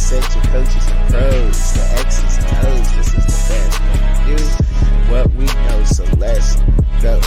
set your coaches and pros, the X's and O's. This is the best point of view, what we know. So let's go.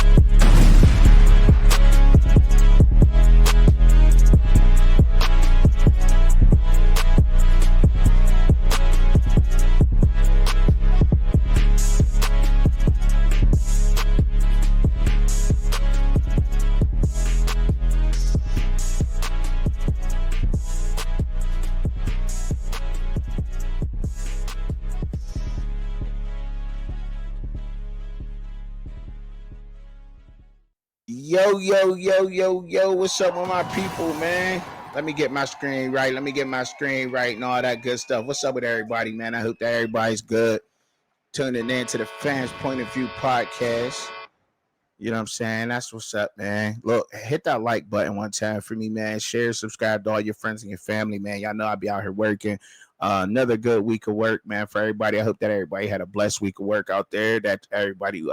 Yo, what's up with my people, man? Let me get my screen right and all that good stuff. What's up with everybody, man? I hope that everybody's good. Tuning in to the Fans Point of View podcast. You know what I'm saying? That's what's up, man. Look, hit that like button one time for me, man. Share, subscribe to all your friends and your family, man. Y'all know I'll be out here working. Another good week of work, man, for everybody. I hope that everybody had a blessed week of work out there, that everybody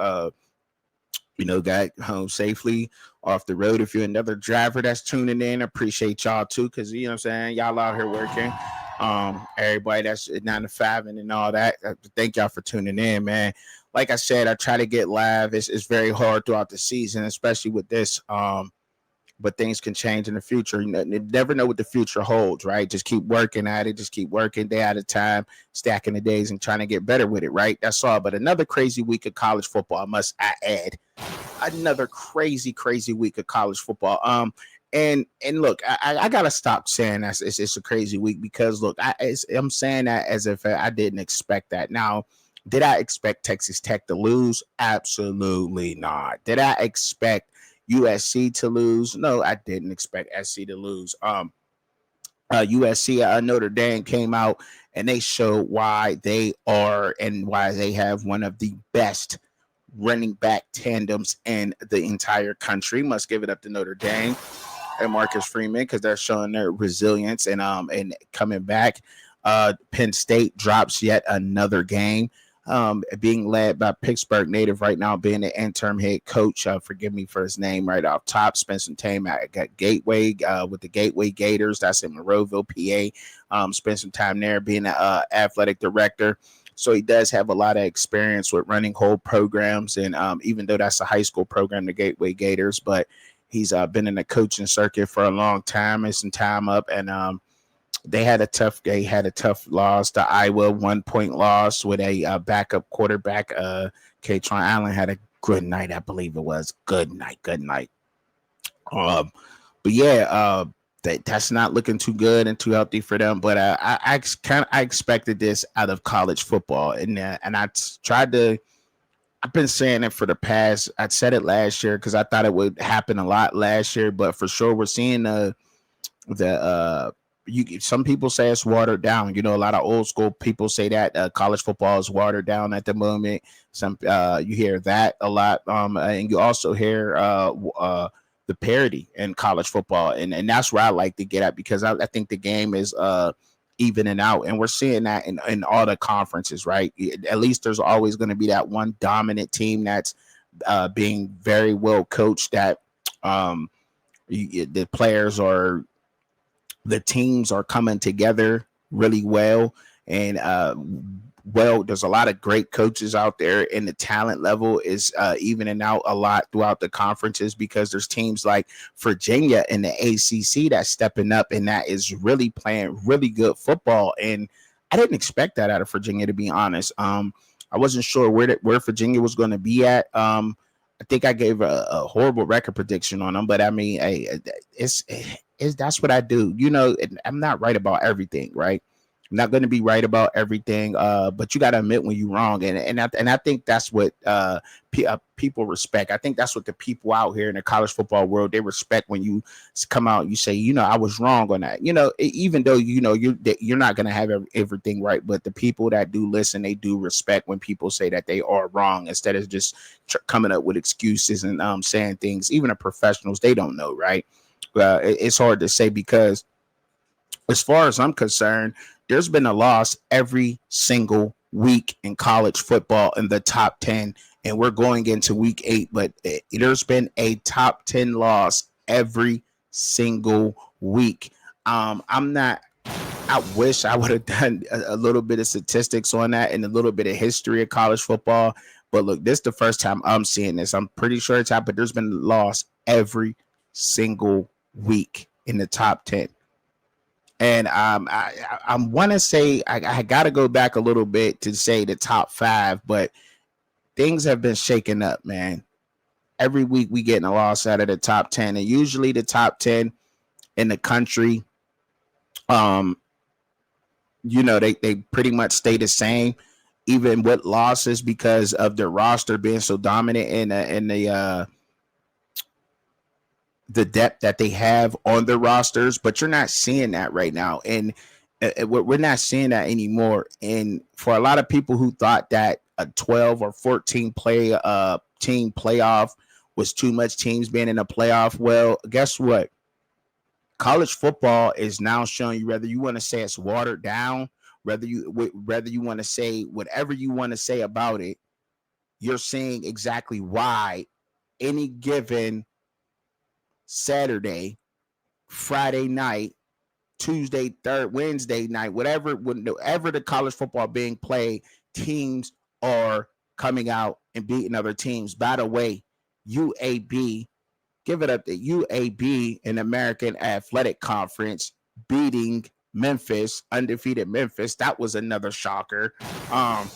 got home safely off the road. If you're another driver that's tuning in, I appreciate y'all too, because you know what I'm saying, y'all out here working. Everybody that's 9 to 5 and all that, thank y'all for tuning in, man. Like I said, I try to get live. It's very hard throughout the season, especially with this. But things can change in the future. You never know what the future holds, right? Just keep working at it. Just keep working day at a time, stacking the days and trying to get better with it, right? That's all. But another crazy week of college football, I must add. Another crazy week of college football. And look, I gotta stop saying that it's a crazy week, because look, I'm saying that as if I didn't expect that. Now, did I expect Texas Tech to lose? Absolutely not. Did I expect USC to lose? No, I didn't expect SC to lose. USC, Notre Dame came out and they showed why they are and why they have one of the best running back tandems in the entire country. Must give it up to Notre Dame and Marcus Freeman, because they're showing their resilience and coming back. Penn State drops yet another game. Being led by Pittsburgh native right now, being the interim head coach. Forgive me for his name right off top. Spent some time at Gateway with the Gateway Gators. That's in Monroeville, PA. Spent some time there being an athletic director. So he does have a lot of experience with running whole programs. And even though that's a high school program, the Gateway Gators, but he's been in the coaching circuit for a long time and some time up. And they had a tough loss. The Iowa 1-point loss with a backup quarterback. Katron Allen had a good night, I believe it was. Good night. But yeah, that's not looking too good and too healthy for them. But I expected this out of college football, and I tried to. I've been saying it for the past. I said it last year because I thought it would happen a lot last year, but for sure we're seeing some people say it's watered down. You know, a lot of old school people say that college football is watered down at the moment. Some you hear that a lot, and you also hear the parity in college football, and that's where I like to get at, because I think the game is evening out, and we're seeing that in all the conferences, right? At least there's always going to be that one dominant team that's being very well coached, that the players are. The teams are coming together really well, and there's a lot of great coaches out there, and the talent level is evening out a lot throughout the conferences, because there's teams like Virginia in the ACC that's stepping up and that is really playing really good football. And I didn't expect that out of Virginia, to be honest. I wasn't sure where Virginia was going to be at. I think I gave a horrible record prediction on them, but I mean, that's what I do. You know, I'm not right about everything, right? I'm not going to be right about everything, but you got to admit when you're wrong, and I think that's what people respect. I think that's what the people out here in the college football world, they respect when you come out and you say, you know, I was wrong on that. You know, even though you know you're not going to have everything right, but the people that do listen, they do respect when people say that they are wrong, instead of just coming up with excuses and saying things. Even the professionals, they don't know, right? It's hard to say, because as far as I'm concerned, there's been a loss every single week in college football in the top 10, and we're going into week 8, but there's been a top 10 loss every single week. I'm not I wish I would have done a little bit of statistics on that and a little bit of history of college football. But look, this is the first time I'm seeing this. I'm pretty sure it's happened. There's been loss every single week in the top 10. And I want to say I got to go back a little bit to say the top 5, but things have been shaken up, man. Every week we getting a loss out of the top 10, and usually the top 10 in the country, they pretty much stay the same, even with losses, because of their roster being so dominant in the depth that they have on their rosters. But you're not seeing that right now, and we're not seeing that anymore. And for a lot of people who thought that a 12 or 14 team playoff was too much teams being in a playoff, well, guess what? College football is now showing you, whether you want to say it's watered down, whether you want to say whatever you want to say about it, you're seeing exactly why any given Saturday, Friday night, Tuesday, Wednesday night, whenever the college football being played, teams are coming out and beating other teams. By the way, UAB, give it up to UAB in American Athletic Conference beating Memphis, undefeated Memphis. That was another shocker. And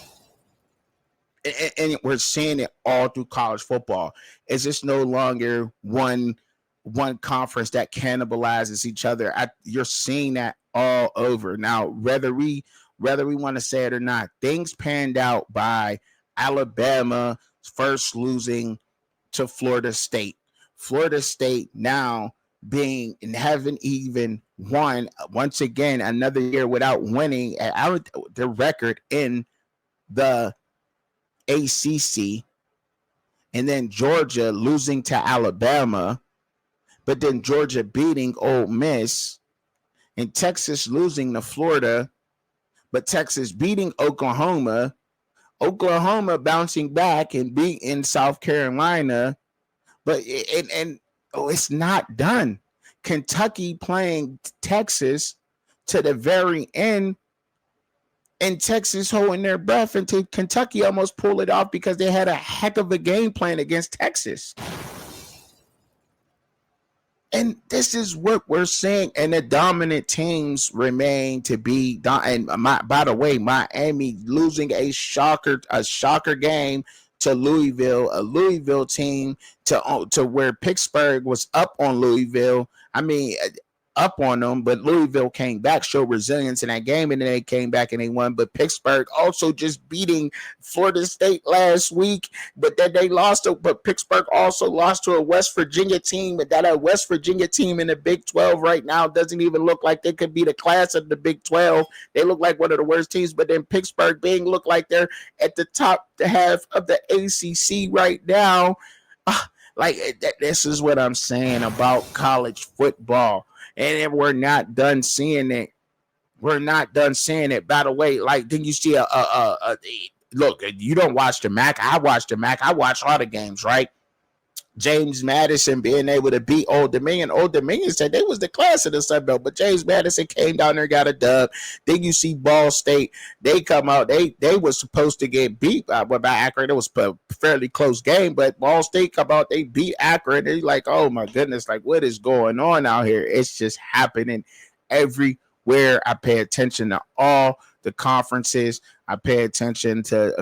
we're seeing it all through college football. It's just no longer one conference that cannibalizes each other. You're seeing that all over now. Whether we want to say it or not, things panned out by Alabama first losing to Florida State. Florida State now being and haven't even won once again another year without winning their record in the ACC, and then Georgia losing to Alabama, but then Georgia beating Ole Miss, and Texas losing to Florida, but Texas beating Oklahoma bouncing back and beating South Carolina. But it's not done. Kentucky playing Texas to the very end, and Texas holding their breath until Kentucky almost pulled it off because they had a heck of a game plan against Texas. And this is what we're seeing, and the dominant teams remain to be. And by the way, Miami losing a shocker game to Louisville, a Louisville team to where Pittsburgh was up on Louisville. I mean, up on them, but Louisville came back, showed resilience in that game, and then they came back and they won. But Pittsburgh also just beating Florida State last week, but then they lost. But Pittsburgh also lost to a West Virginia team, but that West Virginia team in the Big 12 right now doesn't even look like they could be the class of the Big 12. They look like one of the worst teams, but then Pittsburgh being look like they're at the top half of the ACC right now. This is what I'm saying about college football. And we're not done seeing it. We're not done seeing it. By the way, then you see look, you don't watch the MAC. I watch the MAC. I watch all the games, right? James Madison being able to beat Old Dominion. Old Dominion said they was the class of the Sun Belt, but James Madison came down there and got a dub. Then you see Ball State. They come out. They was supposed to get beat by Akron. It was a fairly close game, but Ball State come out. They beat Akron. They're like, oh my goodness, what is going on out here? It's just happening everywhere. I pay attention to all the conferences. I pay attention to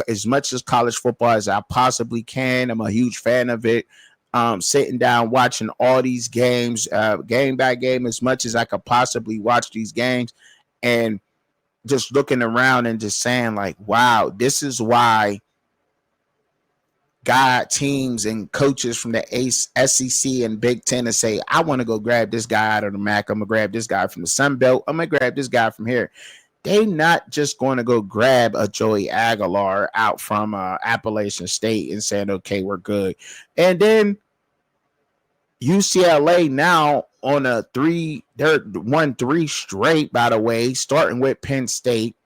as much as college football as I possibly can. I'm a huge fan of it. Sitting down, watching all these games, game by game, as much as I could possibly watch these games, and just looking around and just saying, wow, this is why teams and coaches from the SEC and Big Ten to say, I want to go grab this guy out of the MAC. I'm going to grab this guy from the Sun Belt. I'm going to grab this guy from here. They not just going to go grab a Joey Aguilar out from Appalachian State and saying, okay, we're good. And then UCLA now on they're won 3 straight, by the way, starting with Penn State.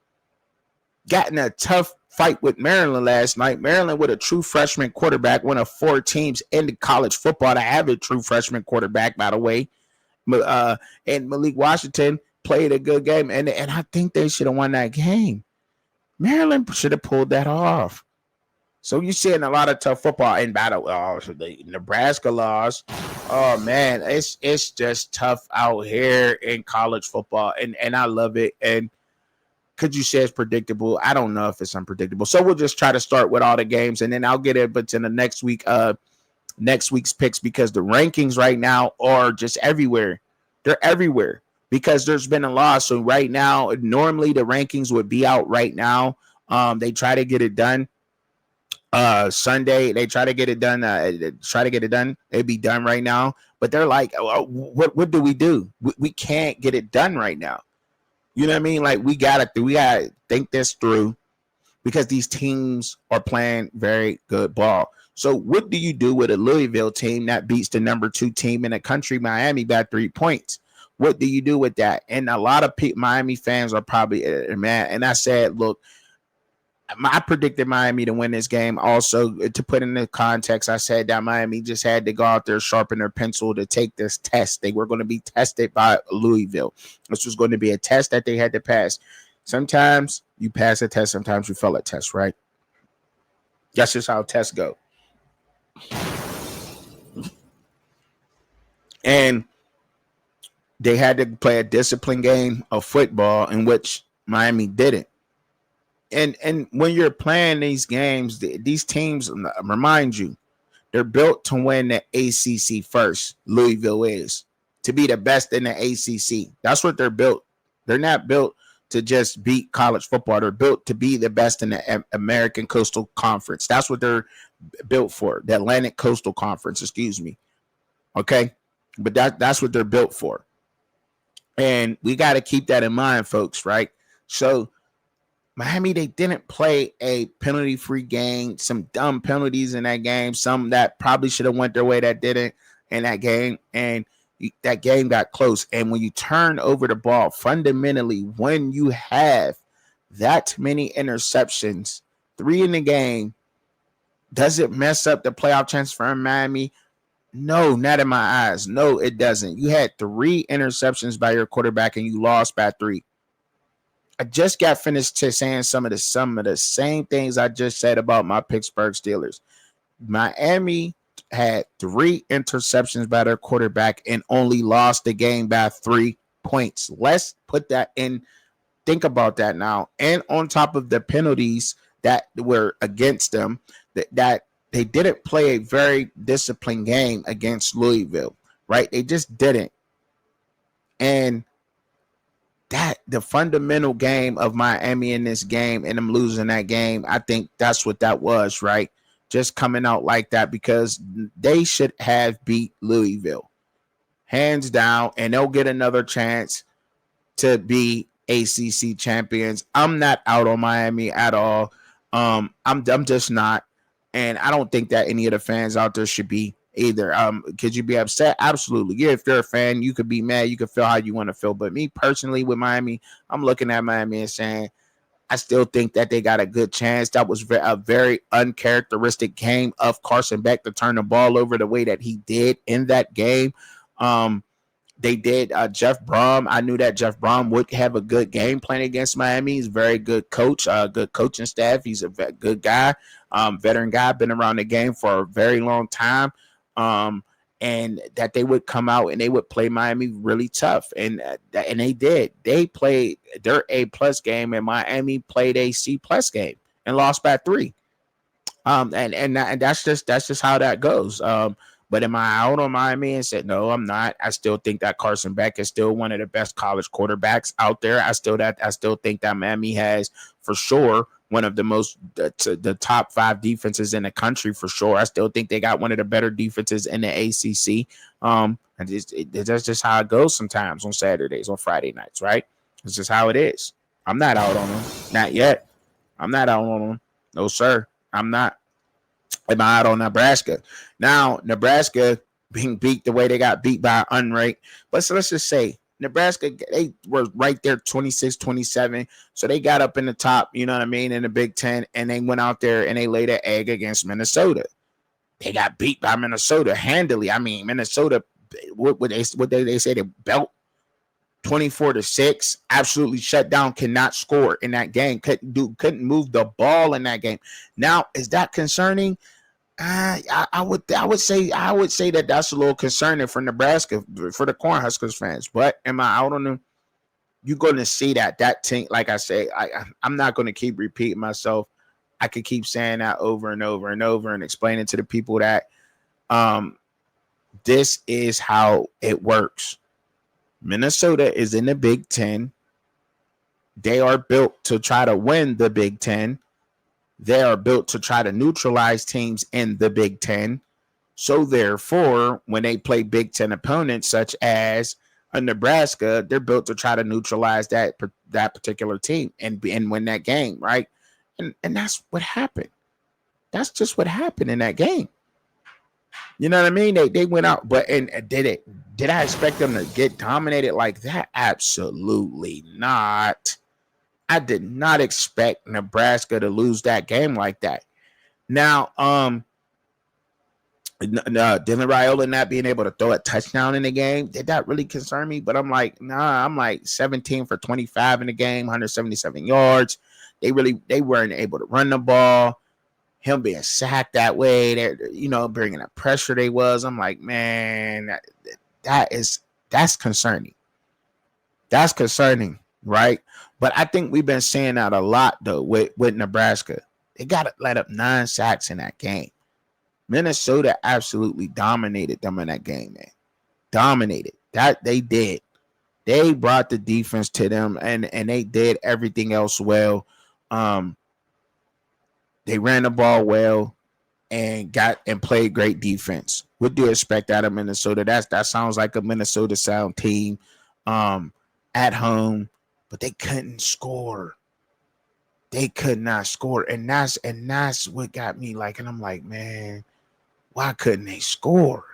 Got in a tough fight with Maryland last night. Maryland with a true freshman quarterback, one of 4 teams in the college football to have a true freshman quarterback, by the way. And Malik Washington played a good game, and I think they should have won that game. Maryland should have pulled that off. So you're seeing a lot of tough football in battle. So the Nebraska lost. Oh man, it's just tough out here in college football, and I love it. And could you say it's predictable? I don't know if it's unpredictable. So we'll just try to start with all the games, and then I'll get it. But in the next week's picks, because the rankings right now are just everywhere. They're everywhere because there's been a loss. So right now, normally the rankings would be out right now. They try to get it done. Sunday they try to get it done. It'd be done right now, but they're like, oh, what do? We can't get it done right now. You know what I mean? Like we gotta think this through because these teams are playing very good ball. So what do you do with a Louisville team that beats the number 2 team in the country, Miami, by 3 points? What do you do with that? And a lot of Miami fans are probably mad. And I said, look, I predicted Miami to win this game. Also, to put in the context, I said that Miami just had to go out there, sharpen their pencil to take this test. They were going to be tested by Louisville. This was going to be a test that they had to pass. Sometimes you pass a test, sometimes you fail a test, right? That's just how tests go. And they had to play a disciplined game of football in which Miami didn't. And when you're playing these games, these teams, remind you, they're built to win the ACC first. Louisville is to be the best in the ACC. That's what they're built. They're not built to just beat college football. They're built to be the best in the American Coastal Conference. That's what they're built for. The Atlantic Coastal Conference, excuse me. Okay, but that's what they're built for. And we got to keep that in mind, folks, right? So Miami, they didn't play a penalty-free game. Some dumb penalties in that game. Some that probably should have went their way that didn't in that game. And that game got close. And when you turn over the ball, fundamentally, when you have that many interceptions, 3 in the game, does it mess up the playoff chance for Miami? No, not in my eyes. No, it doesn't. You had 3 interceptions by your quarterback and you lost by 3. I just got finished saying some of the same things I just said about my Pittsburgh Steelers. Miami had 3 interceptions by their quarterback and only lost the game by 3 points. Let's put that in. Think about that now. And on top of the penalties that were against them, that they didn't play a very disciplined game against Louisville, right? They just didn't. And that the fundamental game of Miami in this game and them losing that game, I think that's what that was, right? Just coming out like that because they should have beat Louisville hands down, and they'll get another chance to be ACC champions. I'm not out on Miami at all. I'm just not, and I don't think that any of the fans out there should be either. Could you be upset? Absolutely. Yeah, if you're a fan, you could be mad. You could feel how you want to feel. But me personally, with Miami, I'm looking at Miami and saying, I still think that they got a good chance. That was a very uncharacteristic game of Carson Beck to turn the ball over the way that he did in that game. They did Jeff Brom. I knew that Jeff Brom would have a good game plan against Miami. He's a very good coach, good coaching staff. He's a good guy, veteran guy, been around the game for a very long time. And that they would come out and they would play Miami really tough. And they did. They played their A+ game, and Miami played a C+ game and lost by 3. And that's just how that goes. But am I out on Miami and said, no, I'm not. I still think that Carson Beck is still one of the best college quarterbacks out there. I still think that Miami has for sure one of the top 5 defenses in the country for sure. I still think they got one of the better defenses in the ACC. And that's just how it goes sometimes on Saturdays, on Friday nights, right? It's just how it is. I'm not out on them. Not yet. I'm not out on them. No, sir. I'm not. Am I out on Nebraska? Now, Nebraska being beat the way they got beat by Unranked. But so let's just say Nebraska, they were right there 26-27. So they got up in the top, you know what I mean, in the Big Ten, and they went out there and they laid an egg against Minnesota. They got beat by Minnesota handily. I mean, Minnesota, what they say, they belt 24-6, absolutely shut down, cannot score in that game, couldn't move the ball in that game. Now, is that concerning? I would say that that's a little concerning for Nebraska, for the Cornhuskers fans. But am I out on them? You're going to see that team. Like I say, I'm not going to keep repeating myself. I could keep saying that over and over and over and explaining to the people that this is how it works. Minnesota is in the Big Ten. They are built to try to win the Big Ten. They are built to try to neutralize teams in the Big Ten. So therefore, when they play Big Ten opponents such as a Nebraska, they're built to try to neutralize that particular team and win that game, right? And that's what happened. That's just what happened in that game. You know what I mean? They went out, but did I expect them to get dominated like that? Absolutely not. I did not expect Nebraska to lose that game like that. Now, Dylan Raiola not being able to throw a touchdown in the game, did that really concern me? But I'm like, nah, I'm like 17 for 25 in the game, 177 yards. They weren't able to run the ball. Him being sacked that way, bringing the pressure they was. I'm like, man, that's concerning. That's concerning, right? But I think we've been saying that a lot, though, with Nebraska. They got to let up 9 sacks in that game. Minnesota absolutely dominated them in that game, man. Dominated. That they did. They brought the defense to them, and they did everything else well. They ran the ball well and played great defense. What do you expect out of Minnesota? That sounds like a Minnesota sound team at home, but they couldn't score. They could not score, and that's what got me like. And I'm like, man, why couldn't they score?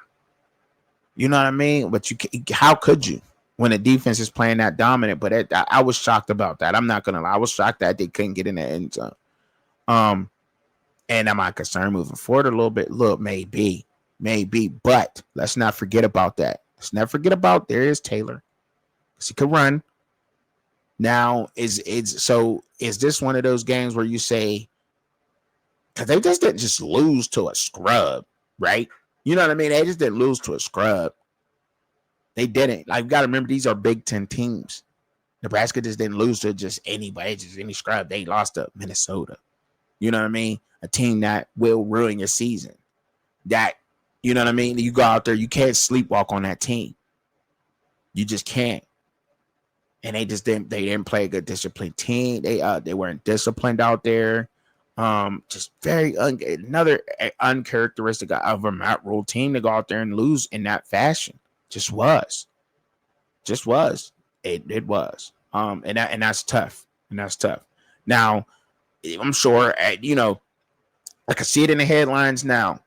You know what I mean? But how could you when the defense is playing that dominant? But I was shocked about that. I'm not gonna lie. I was shocked that they couldn't get in the end zone. And am I concerned moving forward a little bit? Look, maybe, but let's not forget about that. Let's never forget about there is Taylor, because he could run. Now, is this one of those games where you say, because they just didn't just lose to a scrub, right? You know what I mean? They just didn't lose to a scrub. They didn't. Like, you got to remember, these are Big Ten teams. Nebraska just didn't lose to just anybody, just any scrub. They lost to Minnesota. You know what I mean? A team that will ruin your season. That, you know what I mean? You go out there, you can't sleepwalk on that team. You just can't. And they didn't play a good disciplined team. They weren't disciplined out there. Just very another uncharacteristic of a Matt Rule team to go out there and lose in that fashion. Just was. It was. And that's tough. Now, I'm sure, I can see it in the headlines now.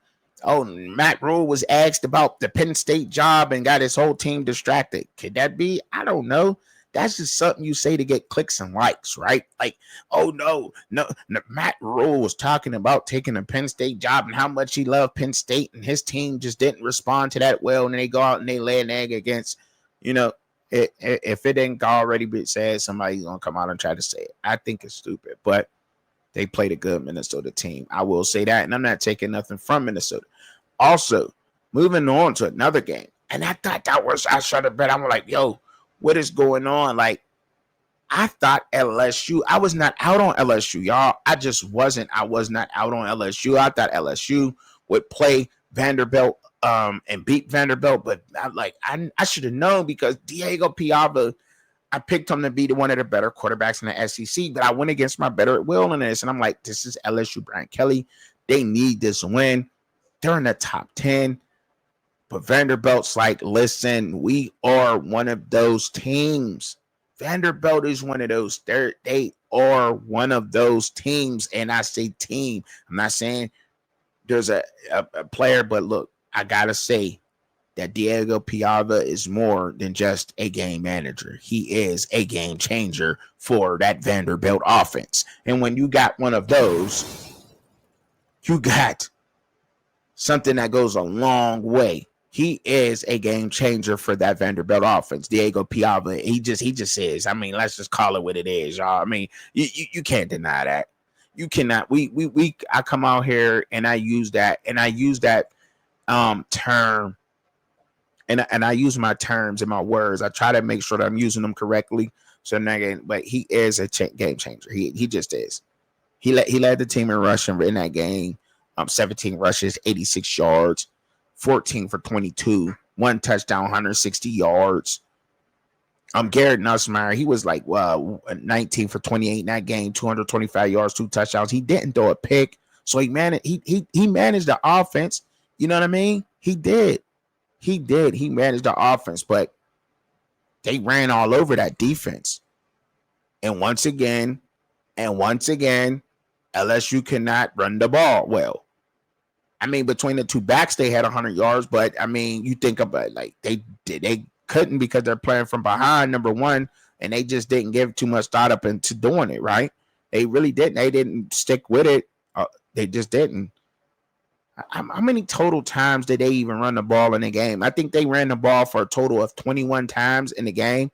Oh, Matt Rule was asked about the Penn State job and got his whole team distracted. Could that be? I don't know. That's just something you say to get clicks and likes, right? Like, oh, no, Matt Rule was talking about taking a Penn State job and how much he loved Penn State, and his team just didn't respond to that well, and they go out and they lay an egg against, if it didn't already be said, somebody's going to come out and try to say it. I think it's stupid, but they played a good Minnesota team. I will say that, and I'm not taking nothing from Minnesota. Also, moving on to another game, and I thought I shot a bet. I'm like, yo, what is going on? Like, I thought LSU, I was not out on LSU, y'all. I was not out on LSU. I thought LSU would play Vanderbilt and beat Vanderbilt, but I should have known, because Diego Piava, I picked him to be one of the better quarterbacks in the SEC, but I went against my better will in this, and I'm like, this is LSU, Brian Kelly. They need this win. They're in the top 10. But Vanderbilt's like, listen, we are one of those teams. Vanderbilt is one of those. They are one of those teams. And I say team. I'm not saying there's a player, but look, I got to say that Diego Piava is more than just a game manager. He is a game changer for that Vanderbilt offense. And when you got one of those, you got something that goes a long way. he is a game changer for that Vanderbilt offense. Diego Piava, he just is. I mean, let's just call it what it is, y'all. I mean, you can't deny that. You cannot. I come out here and I use that term, and I use my terms and my words. I try to make sure that I'm using them correctly. So but he is a game changer. He just is. He led the team in rushing in that game. 17 rushes, 86 yards, 14 for 22, 1 touchdown, 160 yards. Garrett Nussmeier, he was like 19 for 28 in that game, 225 yards, 2 touchdowns. He didn't throw a pick, so he managed the offense. You know what I mean? He did. He managed the offense, but they ran all over that defense. And once again, LSU cannot run the ball well. I mean, between the two backs, they had 100 yards, but I mean, you think about like they couldn't because they're playing from behind, number one, and they just didn't give too much thought up into doing it, right? They really didn't. They didn't stick with it. They just didn't. How many total times did they even run the ball in the game? I think they ran the ball for a total of 21 times in the game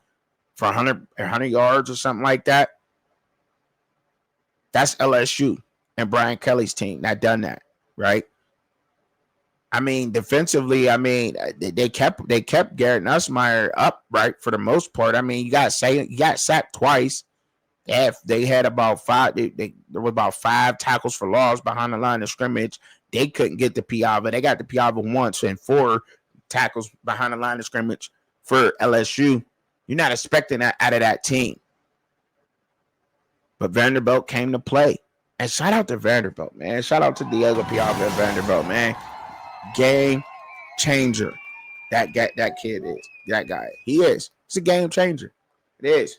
for 100 yards or something like that. That's LSU and Brian Kelly's team that done that, right? I mean, defensively, I mean, they kept Garrett Nussmeier up, right, for the most part. I mean, you got sacked twice. They had about five. There were about 5 tackles for loss behind the line of scrimmage. They couldn't get the Piava. They got the Piava once and 4 tackles behind the line of scrimmage for LSU. You're not expecting that out of that team. But Vanderbilt came to play. And shout out to Vanderbilt, man. Shout out to Diego Piava at Vanderbilt, man. Game changer. That kid is. That guy. He is. It's a game changer. It is.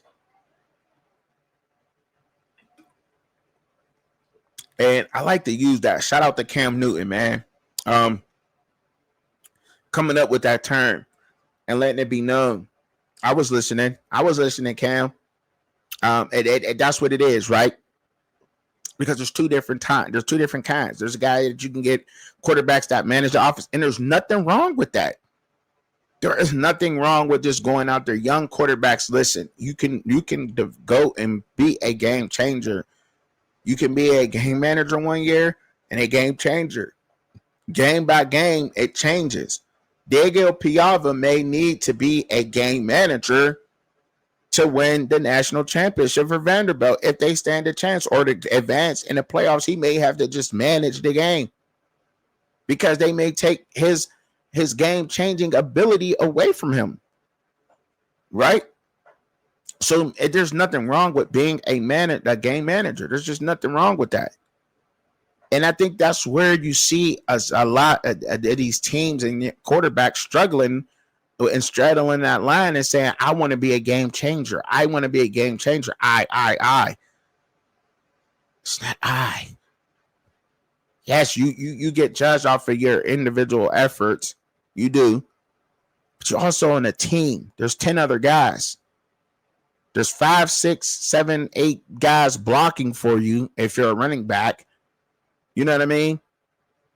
And I like to use that. Shout out to Cam Newton, man. Coming up with that term and letting it be known. I was listening, Cam. That's what it is, right? Because there's 2 different times. There's 2 different kinds. There's a guy that you can get quarterbacks that manage the offense, and there's nothing wrong with that. There is nothing wrong with just going out there. Young quarterbacks, listen, you can go and be a game changer. You can be a game manager one year and a game changer. Game by game, it changes. Diego Piava may need to be a game manager to win the national championship for Vanderbilt if they stand a chance, or to advance in the playoffs. He may have to just manage the game because they may take his game-changing ability away from him, right? So there's nothing wrong with being a game manager. There's just nothing wrong with that. And I think that's where you see a lot of these teams and quarterbacks struggling and straddling that line and saying, I want to be a game changer. I want to be a game changer. I. It's not I. Yes, you get judged off of your individual efforts. You do. But you're also on a team. There's 10 other guys. There's 5, 6, 7, 8 guys blocking for you if you're a running back. You know what I mean?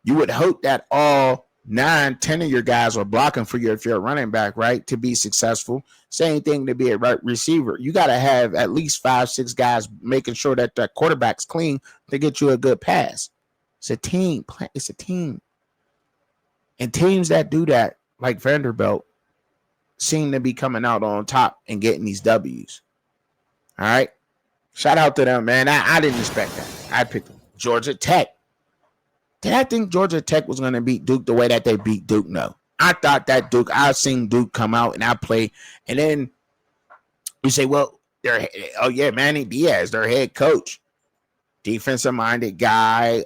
You would hope that all 9, 10 of your guys are blocking for you if you're a running back, right? To be successful. Same thing to be a right receiver. You got to have at least 5, 6 guys making sure that the quarterback's clean to get you a good pass. It's a team. It's a team. And teams that do that, like Vanderbilt, seem to be coming out on top and getting these W's. All right? Shout out to them, man. I didn't expect that. I picked Georgia Tech. Did I think Georgia Tech was going to beat Duke the way that they beat Duke? No. I thought that I've seen Duke come out and I play. And then you say, well, Manny Diaz, their head coach, defensive-minded guy.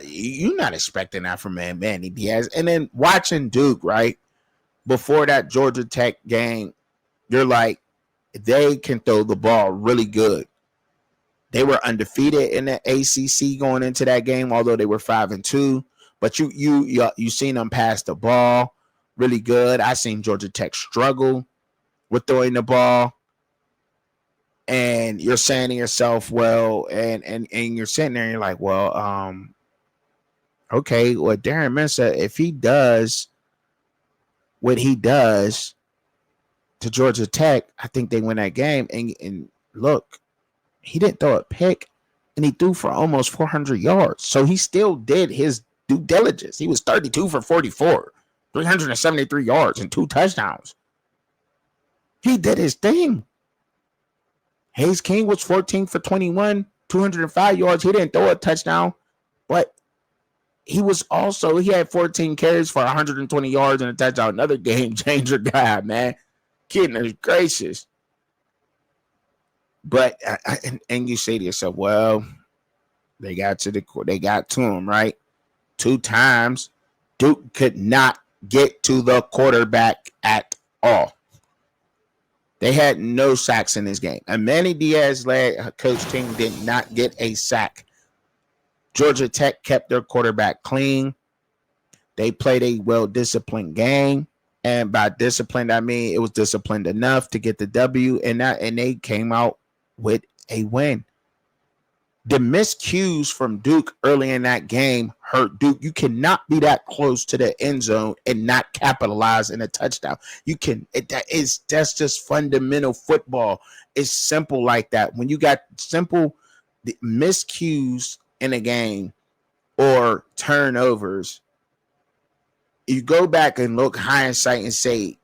You're not expecting that from Manny Diaz. And then watching Duke, right, before that Georgia Tech game, you're like, they can throw the ball really good. They were undefeated in the ACC going into that game, although they were 5-2. But you seen them pass the ball really good. I seen Georgia Tech struggle with throwing the ball. And you're saying to yourself, well, and you're sitting there and you're like, well, okay, well, Darren Mensah, if he does what he does to Georgia Tech, I think they win that game. And look, he didn't throw a pick, and he threw for almost 400 yards. So he still did his due diligence. He was 32 for 44, 373 yards, and 2 touchdowns. He did his thing. Hayes King was 14 for 21, 205 yards. He didn't throw a touchdown, but he had 14 carries for 120 yards and a touchdown. Another game changer guy, man. Goodness gracious. But and you say to yourself, well, they got to him, right? 2 times. Duke could not get to the quarterback at all. They had no sacks in this game. And Manny Diaz-led coach team did not get a sack. Georgia Tech kept their quarterback clean. They played a well-disciplined game. And by disciplined, I mean it was disciplined enough to get the W. And they came out with a win. The miscues from Duke early in that game hurt Duke. You cannot be that close to the end zone and not capitalize in a touchdown. That's just fundamental football. It's simple like that. When you got simple miscues in a game or turnovers, you go back and look hindsight and say,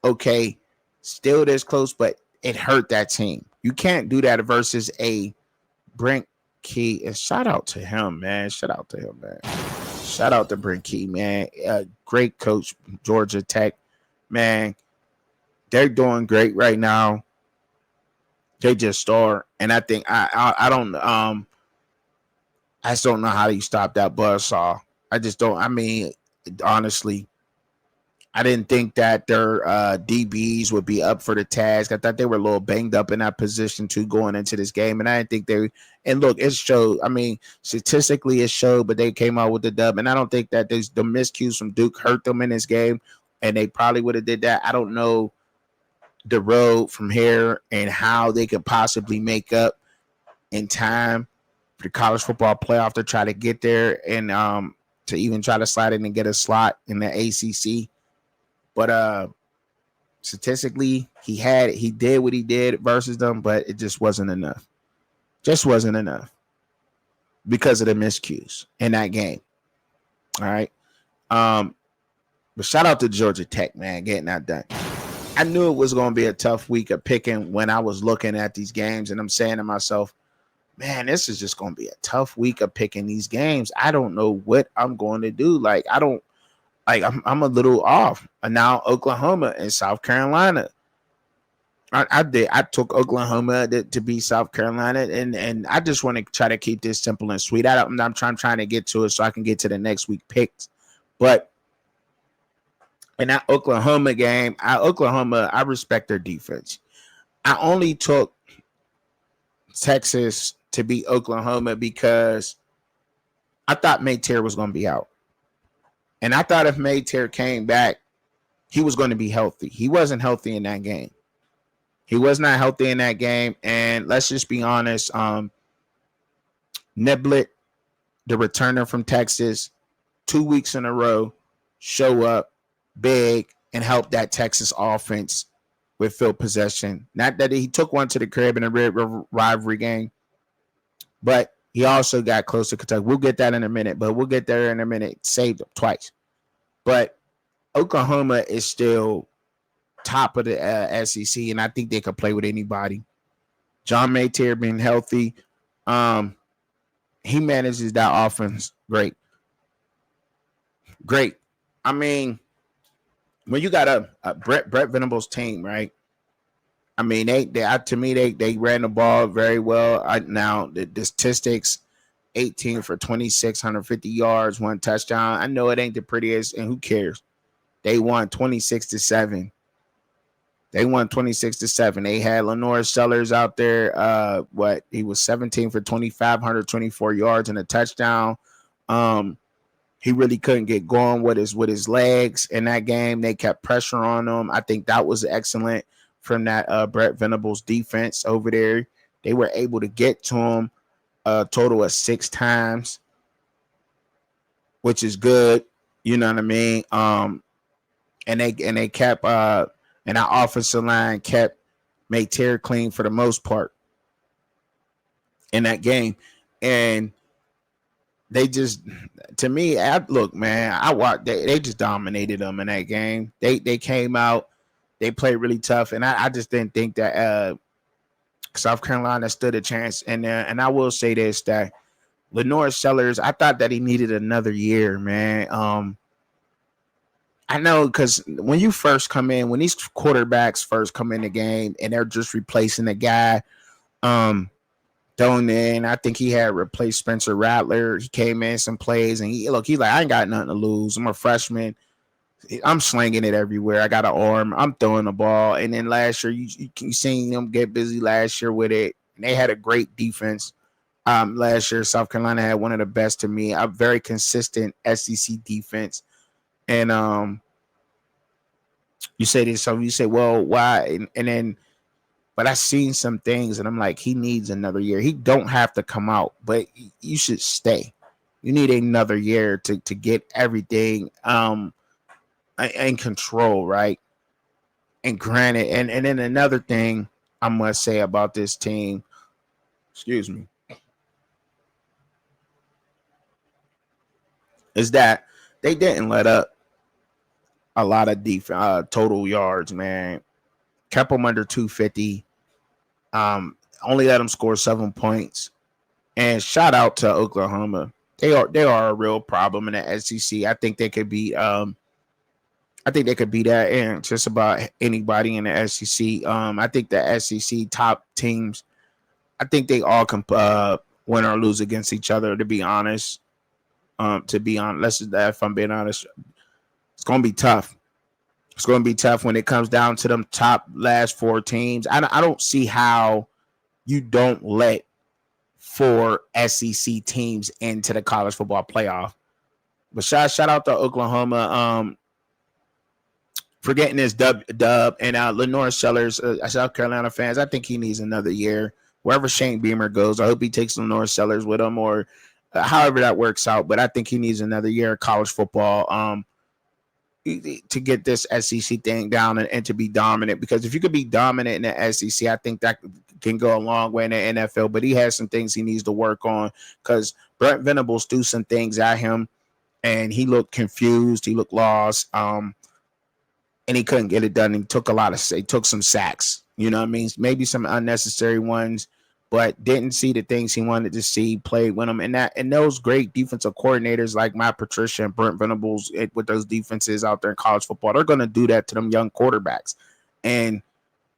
okay, still this close, but it hurt that team. You can't do that versus a Brent Key. And shout out to him, man. Shout out to Brent Key, man. Great coach, Georgia Tech, man. They're doing great right now. They just start, and I think I just don't know how you stop that buzzsaw. I just don't. I mean, honestly, I didn't think that their DBs would be up for the task. I thought they were a little banged up in that position too going into this game. And I didn't think they – and look, it showed. I mean, statistically it showed, but they came out with the dub. And I don't think that the miscues from Duke hurt them in this game, and they probably would have did that. I don't know the road from here and how they could possibly make up in time for the college football playoff to try to get there and to even try to slide in and get a slot in the ACC. But statistically, he did what he did versus them, but it just wasn't enough. Just wasn't enough because of the miscues in that game. All right. But shout out to Georgia Tech, man, getting that done. I knew it was going to be a tough week of picking when I was looking at these games, and I'm saying to myself, man, this is just going to be a tough week of picking these games. I don't know what I'm going to do. I'm a little off. And now Oklahoma and South Carolina. I took Oklahoma to beat South Carolina, and I just want to try to keep this simple and sweet. I'm trying to get to it so I can get to the next week picks. But in that Oklahoma game, I respect their defense. I only took Texas to beat Oklahoma because I thought Maytear was going to be out. And I thought if Maytear came back, he was going to be healthy. He wasn't healthy in that game. He was not healthy in that game. And let's just be honest. Niblett, the returner from Texas, 2 weeks in a row, show up big and help that Texas offense with field possession. Not that he took one to the crib in a rivalry game, but he also got close to Kentucky. We'll get that in a minute, but we'll get there in a minute. Saved them twice. But Oklahoma is still top of the SEC, and I think they could play with anybody. John Maytear being healthy, he manages that offense great. Great. I mean, when you got a Brett Venables team, right? I mean, they ran the ball very well. Now the statistics, 18 for 26, 150 yards, 1 touchdown. I know it ain't the prettiest, and who cares? They won 26-7. They won 26-7. They had Lenore Sellers out there. He was 17 for 25, 124 yards and a touchdown. He really couldn't get going with his legs in that game. They kept pressure on him. I think that was excellent from that Brett Venables defense over there. They were able to get to him a total of 6 times, which is good. You know what I mean? and they kept and our offensive line kept made Terry clean for the most part in that game. And they just, to me, look, man, I watched. They just dominated them in that game. They came out, they played really tough, and I just didn't think that South Carolina stood a chance. And I will say this, that Lenore Sellers, I thought that he needed another year, man. I know, because when you first come in, when these quarterbacks first come in the game and they're just replacing the guy, thrown in. I think he had replaced Spencer Rattler. He came in some plays, and he's like, I ain't got nothing to lose. I'm a freshman. I'm slinging it everywhere. I got an arm. I'm throwing the ball. And then last year, you seen them get busy last year with it. And they had a great defense. Last year, South Carolina had one of the best, to me, a very consistent SEC defense. And you say this, so you say, well, why? And then, but I seen some things, and I'm like, he needs another year. He don't have to come out, but you should stay. You need another year to get everything in control, right? And granted, and then another thing I must say about this team, excuse me, is that they didn't let up a lot of total yards, man. Kept them under 250. Only let them score 7 points. And shout out to Oklahoma. They are a real problem in the SEC. I think they could beat that and just about anybody in the SEC. I think the SEC top teams, I think they all can win or lose against each other, to be honest. If I'm being honest, it's gonna be tough. It's gonna be tough when it comes down to them top last 4 teams. I don't see how you don't let 4 SEC teams into the college football playoff. But shout out to Oklahoma for getting this dub. And Lenore Sellers, South Carolina fans, I think he needs another year. Wherever Shane Beamer goes, I hope he takes Lenore Sellers with him, or however that works out. But I think he needs another year of college football to get this SEC thing down and to be dominant. Because if you could be dominant in the SEC, I think that can go a long way in the NFL. But he has some things he needs to work on, because Brent Venables threw some things at him and he looked confused. He looked lost. And he couldn't get it done. He took some sacks. You know what I mean? Maybe some unnecessary ones, but didn't see the things he wanted to see. Played with them, and those great defensive coordinators like Matt Patricia and Brent Venables with those defenses out there in college football, they're going to do that to them young quarterbacks, and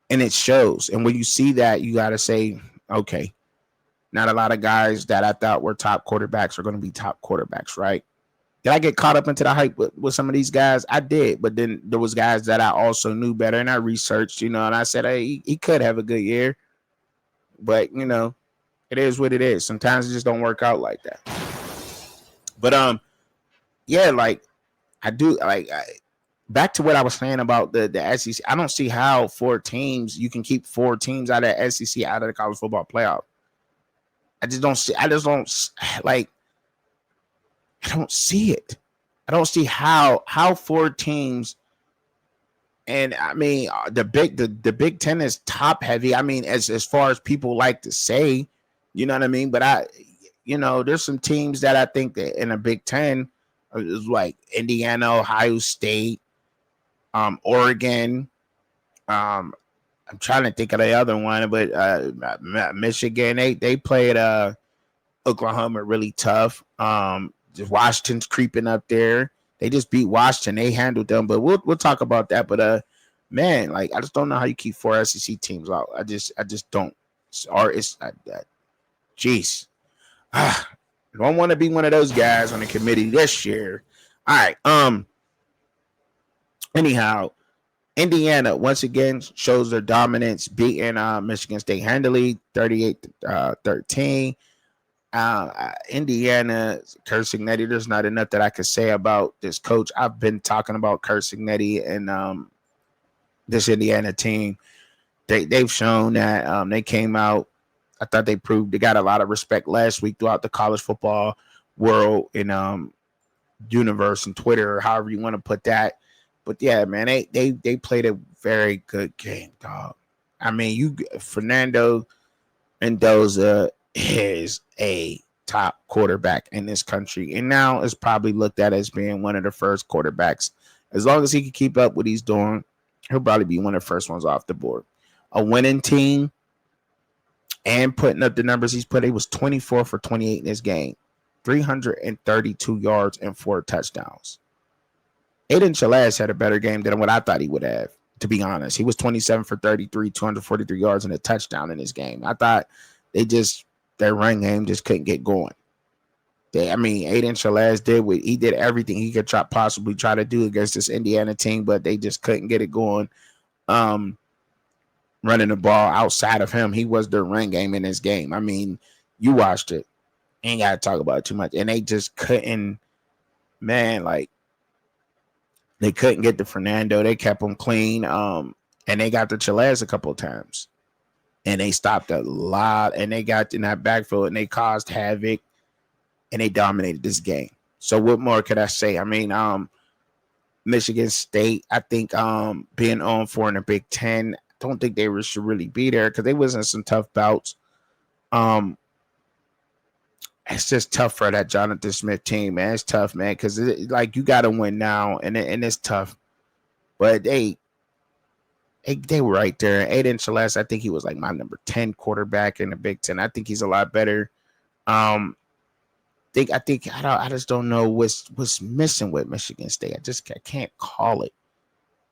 it shows. And when you see that, you got to say, okay, not a lot of guys that I thought were top quarterbacks are going to be top quarterbacks, right? Did I get caught up into the hype with some of these guys? I did, but then there was guys that I also knew better, and I researched, and I said, hey, he could have a good year, but it is what it is. Sometimes it just don't work out like that. But yeah, like I do, back to what I was saying about the SEC. I don't see how 4 teams, you can keep 4 teams out of the SEC out of the college football playoff. I don't see it. I don't see how 4 teams, and I mean the Big Ten is top heavy. I mean, as far as people like to say, you know what I mean. But there's some teams that I think that in the Big Ten is like Indiana, Ohio State, Oregon. I'm trying to think of the other one, but Michigan. They played Oklahoma really tough. Washington's creeping up there. They just beat Washington. They handled them, but we'll talk about that. But man, I just don't know how you keep 4 SEC teams out. I just don't. Or it's jeez. I don't want to be one of those guys on the committee this year. All right. Anyhow, Indiana once again shows their dominance, beating Michigan State handily, 38-13. Indiana, Curt Cignetti, there's not enough that I could say about this coach. I've been talking about Curt Cignetti and this Indiana team. They've shown that they came out. I thought they proved they got a lot of respect last week throughout the college football world and universe and Twitter, or however you want to put that. But yeah, man, they played a very good game, dog. I mean, Fernando Mendoza is a top quarterback in this country, and now is probably looked at as being one of the first quarterbacks. As long as he can keep up what he's doing, he'll probably be one of the first ones off the board. A winning team and putting up the numbers he's put, he was 24 for 28 in this game, 332 yards and 4 touchdowns. Aiden Chalaz had a better game than what I thought he would have, to be honest. He was 27 for 33, 243 yards and a touchdown in this game. I thought their run game just couldn't get going. Aiden Chalaz did everything he could possibly try to do against this Indiana team, but they just couldn't get it going. Running the ball outside of him, he was their run game in this game. I mean, you watched it. Ain't got to talk about it too much. And they just couldn't, man, like, they couldn't get to Fernando. They kept him clean. And they got to Chalaz a couple of times. And they stopped a lot. And they got in that backfield and they caused havoc. And they dominated this game. So what more could I say? I mean, Michigan State, I think being on 4 in the Big Ten, don't think they should really be there because they was in some tough bouts. It's just tough for that Jonathan Smith team, man. It's tough, man, because you got to win now, and it's tough. But they were right there. Aiden Chalaz, I think he was like my number 10 quarterback in the Big Ten. I think he's a lot better. I just don't know what's missing with Michigan State. I can't call it.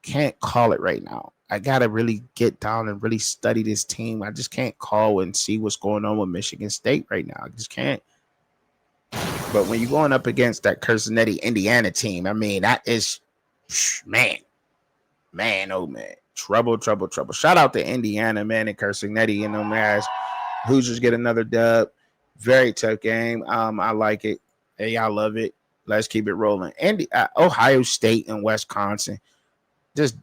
Can't call it right now. I gotta really get down and really study this team. I just can't call and see what's going on with Michigan State right now. I just can't. But when you're going up against that Cursinetti Indiana team, I mean, that is, man, oh man, trouble. Shout out to Indiana, man, and Cursinetti, man. Hoosiers get another dub. Very tough game. I like it. Hey, I love it. Let's keep it rolling. And Ohio State and Wisconsin. Just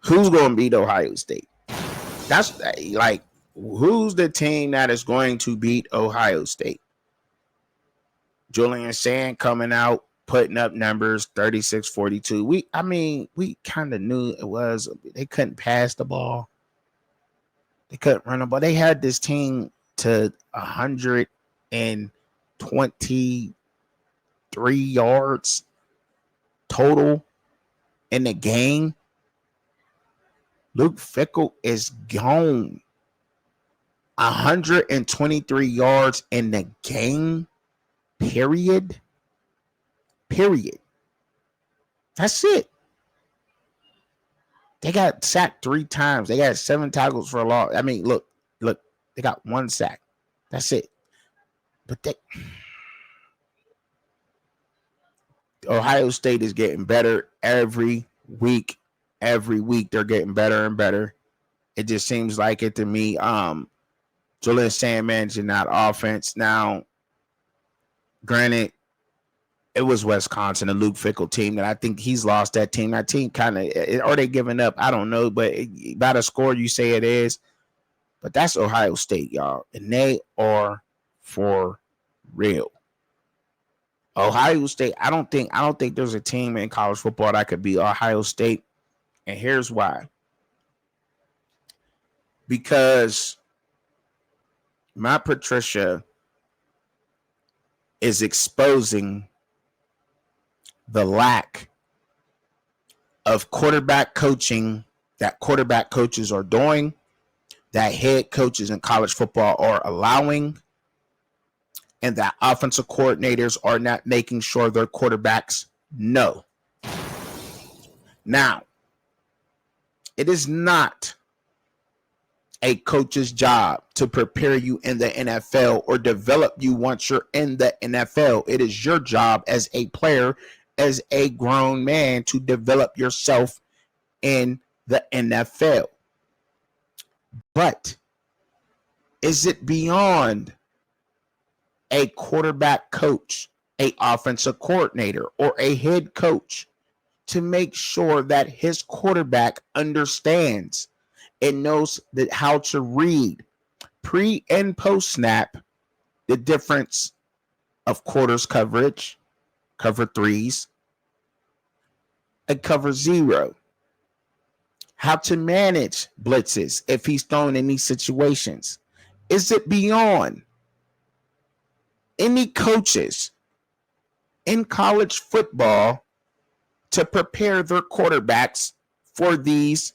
who's going to beat Ohio State? That's like, who's the team that is going to beat Ohio State? Julian Sand coming out, putting up numbers 36-42. We kind of knew it was. They couldn't pass the ball. They couldn't run the ball. They had this team to 123 yards total in the game. Luke Fickell is gone. 123 yards in the game. Period. That's it. They got sacked 3 times. They got 7 tackles for a loss. I mean, look, they got 1 sack. That's it. But Ohio State is getting better every week. Every week they're getting better and better. It just seems like it to me. Julian Sand managing that offense. Now, granted, it was Wisconsin, a Luke Fickell team that I think he's lost that team. That team kind of, are they giving up? I don't know, but by the score you say it is. But that's Ohio State, y'all, and they are for real. Ohio State, I don't think there's a team in college football that could beat Ohio State, and here's why. Because Matt Patricia is exposing the lack of quarterback coaching that quarterback coaches are doing, that head coaches in college football are allowing, and that offensive coordinators are not making sure their quarterbacks know. Now, it is not a coach's job to prepare you in the NFL or develop you once you're in the NFL. It is your job as a player, as a grown man, to develop yourself in the NFL. But is it beyond a quarterback coach, a offensive coordinator, or a head coach to make sure that his quarterback understands and knows that how to read pre and post snap the difference of quarters coverage, cover threes, and cover zero. How to manage blitzes if he's thrown in these situations. Is it beyond any coaches in college football to prepare their quarterbacks for these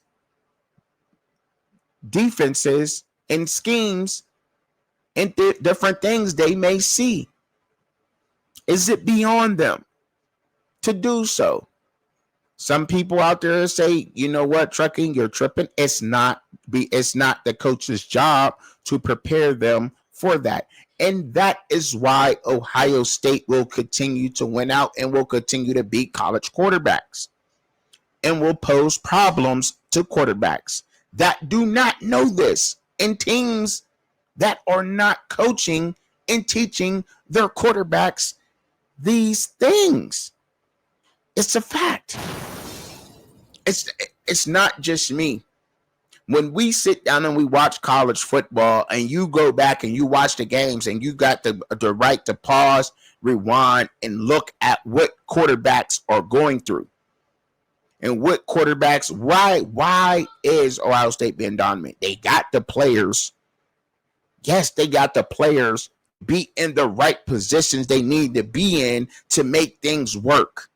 defenses and schemes and different things they may see? Is it beyond them to do so? Some people out there say, you know what, Trucking, you're tripping. It's not the coach's job to prepare them for that. And that is why Ohio State will continue to win out and will continue to beat college quarterbacks and will pose problems to quarterbacks that do not know this, and teams that are not coaching and teaching their quarterbacks these things. It's a fact. It's not just me. When we sit down and we watch college football and you go back and you watch the games and you got the right to pause, rewind, and look at what quarterbacks are going through and what quarterbacks, why is Ohio State being dominant? They got the players. Yes, they got the players be in the right positions they need to be in to make things work.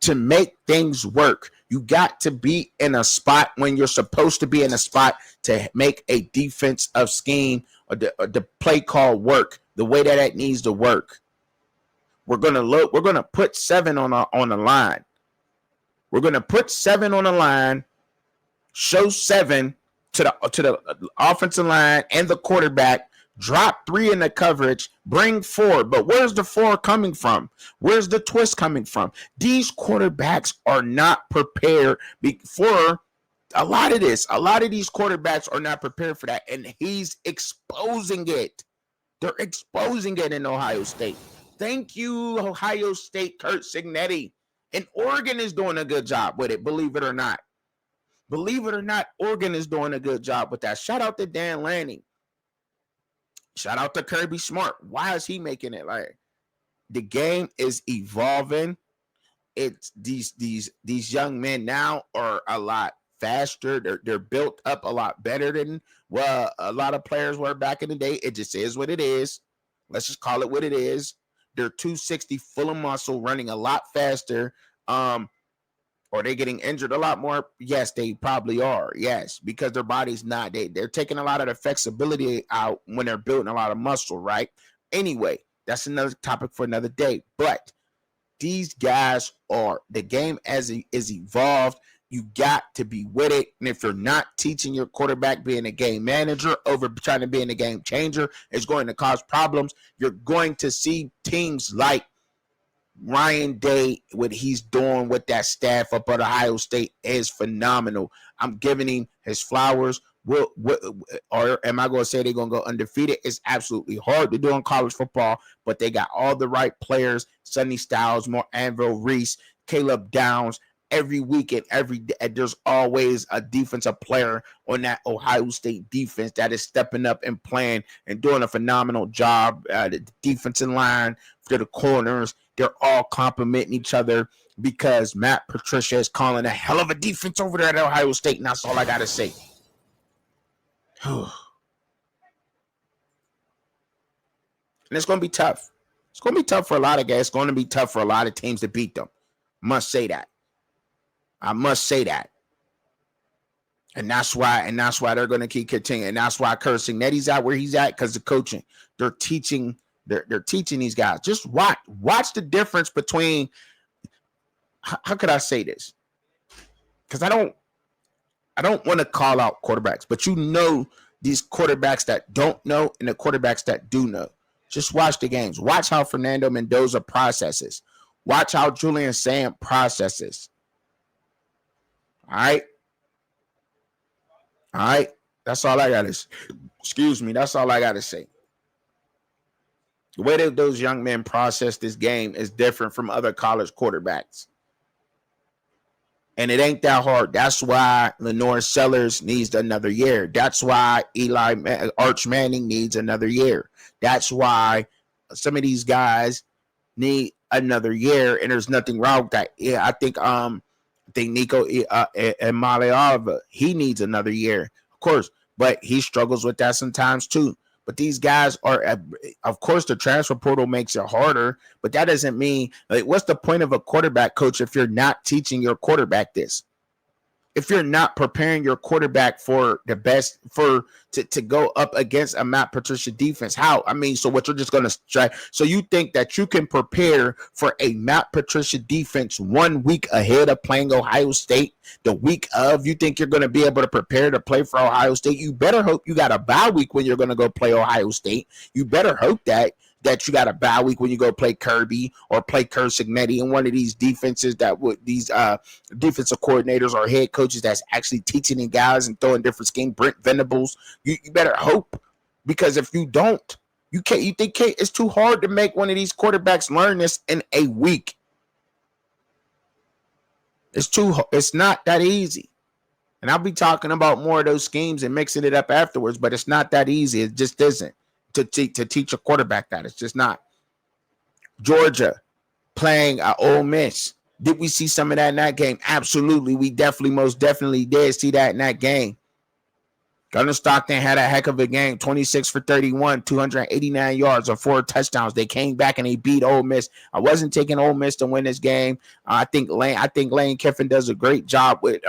To make things work, you got to be in a spot when you're supposed to be in a spot to make a defensive scheme or the play call work the way that it needs to work. We're gonna put 7 on the line. We're gonna put 7 on the line, show 7 to the offensive line and the quarterback. Drop 3 in the coverage, bring 4. But where's the 4 coming from? Where's the twist coming from? These quarterbacks are not prepared for a lot of this. A lot of these quarterbacks are not prepared for that. And he's exposing it. They're exposing it in Ohio State. Thank you, Ohio State, Curt Cignetti. And Oregon is doing a good job with it, believe it or not. Believe it or not, Oregon is doing a good job with that. Shout out to Dan Lanning. Shout out to Kirby Smart. Why is he making it? Like, the game is evolving. It's these young men now are a lot faster. They're built up a lot better than a lot of players were back in the day. It just is what it is. Let's just call it what it is. They're 260 full of muscle, running a lot faster. Are they getting injured a lot more? Yes, they probably are. Yes, because their body's not. They're taking a lot of the flexibility out when they're building a lot of muscle, right? Anyway, that's another topic for another day. But these guys the game as it is evolved. You got to be with it. And if you're not teaching your quarterback being a game manager over trying to be a game changer, it's going to cause problems. You're going to see teams like Ryan Day, what he's doing with that staff up at Ohio State is phenomenal. I'm giving him his flowers. Or am I going to say they're going to go undefeated? It's absolutely hard to do in college football, but they got all the right players. Sonny Styles, more Anvil Reese, Caleb Downs. Every week and every day, there's always a defensive player on that Ohio State defense that is stepping up and playing and doing a phenomenal job. The defensive line, to the corners, they're all complimenting each other because Matt Patricia is calling a hell of a defense over there at Ohio State, and that's all I got to say. And it's going to be tough. It's going to be tough for a lot of guys. It's going to be tough for a lot of teams to beat them. Must say that. I must say that. And that's why they're going to keep continuing. And that's why Curt Cignetti's out where he's at, because the coaching. They're teaching these guys. Just watch the difference between, how could I say this? Because I don't want to call out quarterbacks, but these quarterbacks that don't know and the quarterbacks that do know. Just watch the games. Watch how Fernando Mendoza processes. Watch how Julian Sam processes. All right. That's all I got to say. Excuse me. That's all I got to say. The way that those young men process this game is different from other college quarterbacks. And it ain't that hard. That's why Lenore Sellers needs another year. That's why Arch Manning needs another year. That's why some of these guys need another year, and there's nothing wrong with that. Yeah, I think Nico and Male Oliver, he needs another year, of course, but he struggles with that sometimes too. But these guys are, of course, the transfer portal makes it harder, but that doesn't mean, like, what's the point of a quarterback coach if you're not teaching your quarterback this? If you're not preparing your quarterback for the best, to go up against a Matt Patricia defense, how? I mean, so what, you're just going to try? So you think that you can prepare for a Matt Patricia defense 1 week ahead of playing Ohio State? The week of, you think you're going to be able to prepare to play for Ohio State? You better hope you got a bye week when you're going to go play Ohio State. You better hope that you got a bye week when you go play Kirby or play Curt Cignetti in one of these defenses that would these defensive coordinators or head coaches that's actually teaching the guys and throwing different schemes. Brent Venables, you better hope, because if you don't, you can't. You think it's too hard to make one of these quarterbacks learn this in a week. It's not that easy. And I'll be talking about more of those schemes and mixing it up afterwards, but it's not that easy. It just isn't. To teach a quarterback that. It's just not. Georgia playing Ole Miss. Did we see some of that in that game? Absolutely. We most definitely did see that in that game. Gunnar Stockton had a heck of a game. 26 for 31, 289 yards on 4 touchdowns. They came back and they beat Ole Miss. I wasn't taking Ole Miss to win this game. I think Lane Kiffin does a great job with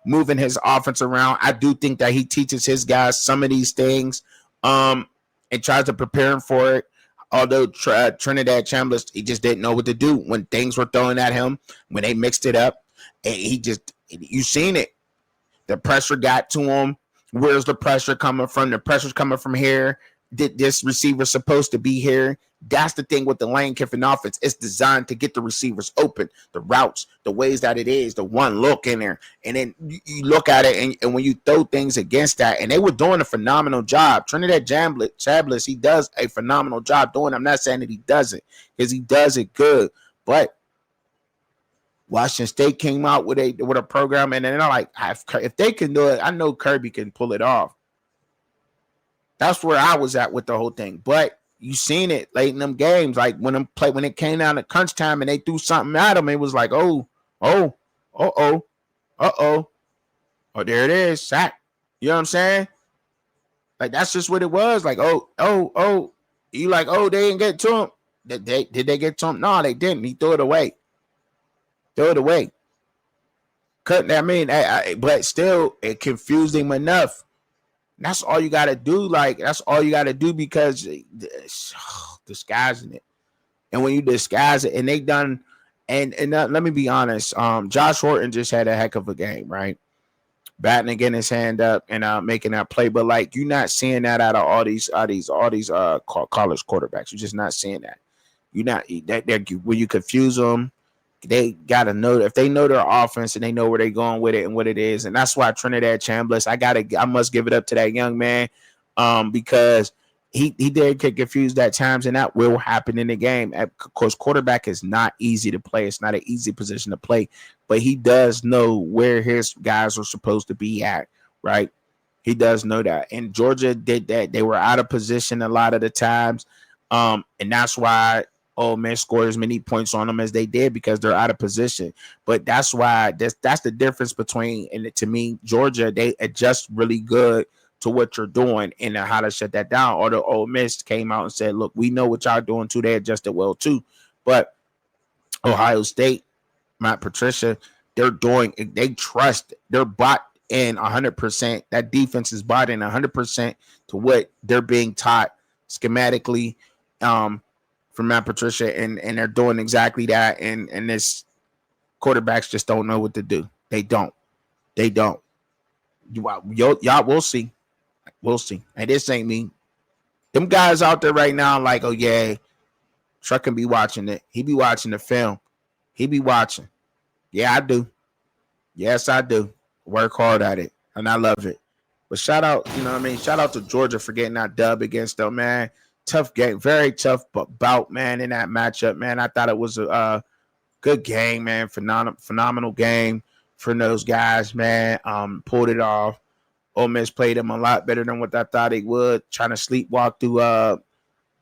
moving his offense around. I do think that he teaches his guys some of these things and tries to prepare them for it. Although Trinidad Chambliss, he just didn't know what to do when things were thrown at him, when they mixed it up. And you seen it. The pressure got to him. Where's the pressure coming from? The pressure's coming from here. Did this receiver supposed to be here? That's the thing with the Lane Kiffin offense. It's designed to get the receivers open, the routes, the ways that it is, the one look in there. And then you look at it, and when you throw things against that, and they were doing a phenomenal job. Trinidad Chambliss, he does a phenomenal job doing it. I'm not saying that he doesn't, because he does it good. But Washington State came out with a program, and they're like, if they can do it, I know Kirby can pull it off. That's where I was at with the whole thing. But you seen it late in them games, like when it came down to crunch time and they threw something at them, it was like, oh, there it is, sack. You know what I'm saying? Like, that's just what it was. Like, you like, they didn't get to him. Did they get to him? No, they didn't. He threw it away. But still, it confused him enough. That's all you got to do. Like, that's all you got to do, because disguising it. And when you disguise it, and they done, and let me be honest, Josh Horton just had a heck of a game, right? Batting and getting his hand up and making that play. But, like, you're not seeing that out of all these college quarterbacks. You're just not seeing that. You're not, when you confuse them, they got to know, if they know their offense and they know where they're going with it and what it is. And that's why Trinidad Chambliss, I must give it up to that young man, because he did get confused at times, and that will happen in the game. Of course, quarterback is not easy to play. It's not an easy position to play, but he does know where his guys are supposed to be at, right? He does know that. And Georgia did that. They were out of position a lot of the times, and that's why Ole Miss scored as many points on them as they did, because they're out of position. But that's why that's the difference between, and to me, Georgia, they adjust really good to what you're doing and how to shut that down. Or the Ole Miss came out and said, look, we know what y'all doing too. They adjusted well too. But Ohio State, Matt Patricia, they're bought in 100%. That defense is bought in 100% to what they're being taught schematically from Matt Patricia, and they're doing exactly that. And this quarterbacks just don't know what to do. They don't. Y'all, we'll see. We'll see. And this ain't me. Them guys out there right now, like, oh yeah, Truck can be watching it. He be watching the film. He be watching. Yeah, I do. Yes, I do. Work hard at it, and I love it. But shout out, you know what I mean? Shout out to Georgia for getting that dub against them, man. Tough game, very tough bout, man, in that matchup, man. I thought it was a good game, man. Phenomenal game for those guys, man. Pulled it off. Ole Miss played them a lot better than what I thought they would. Trying to sleepwalk through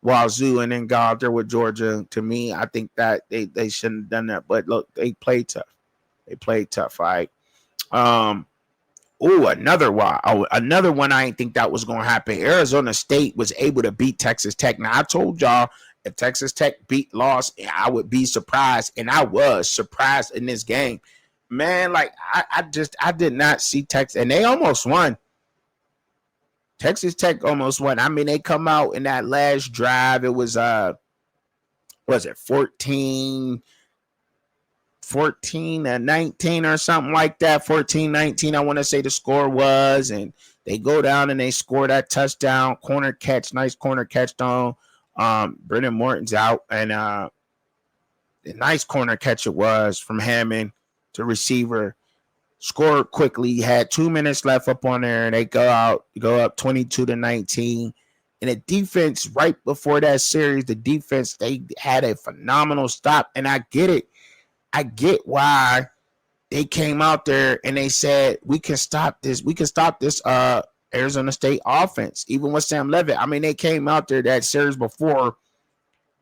Wazoo and then go out there with Georgia. To me, I think that they shouldn't have done that. But look, they played tough. They played tough, right? Another one. Another one I didn't think that was going to happen. Arizona State was able to beat Texas Tech. Now, I told y'all if Texas Tech lost, I would be surprised. And I was surprised in this game. Man, like, I did not see Texas. And they almost won. Texas Tech almost won. I mean, they come out in that last drive. It was, 14 and 19 or something like that. 14-19, I want to say the score was. And they go down and they score that touchdown. Corner catch, nice corner catch on. Brendan Morton's out. And a nice corner catch it was from Hammond to receiver. Scored quickly, had 2 minutes left up on there, and they go up 22-19. And the defense, right before that series, they had a phenomenal stop. And I get it. I get why they came out there and they said, we can stop this. We can stop this Arizona State offense, even with Sam Leavitt. I mean, they came out there that series before.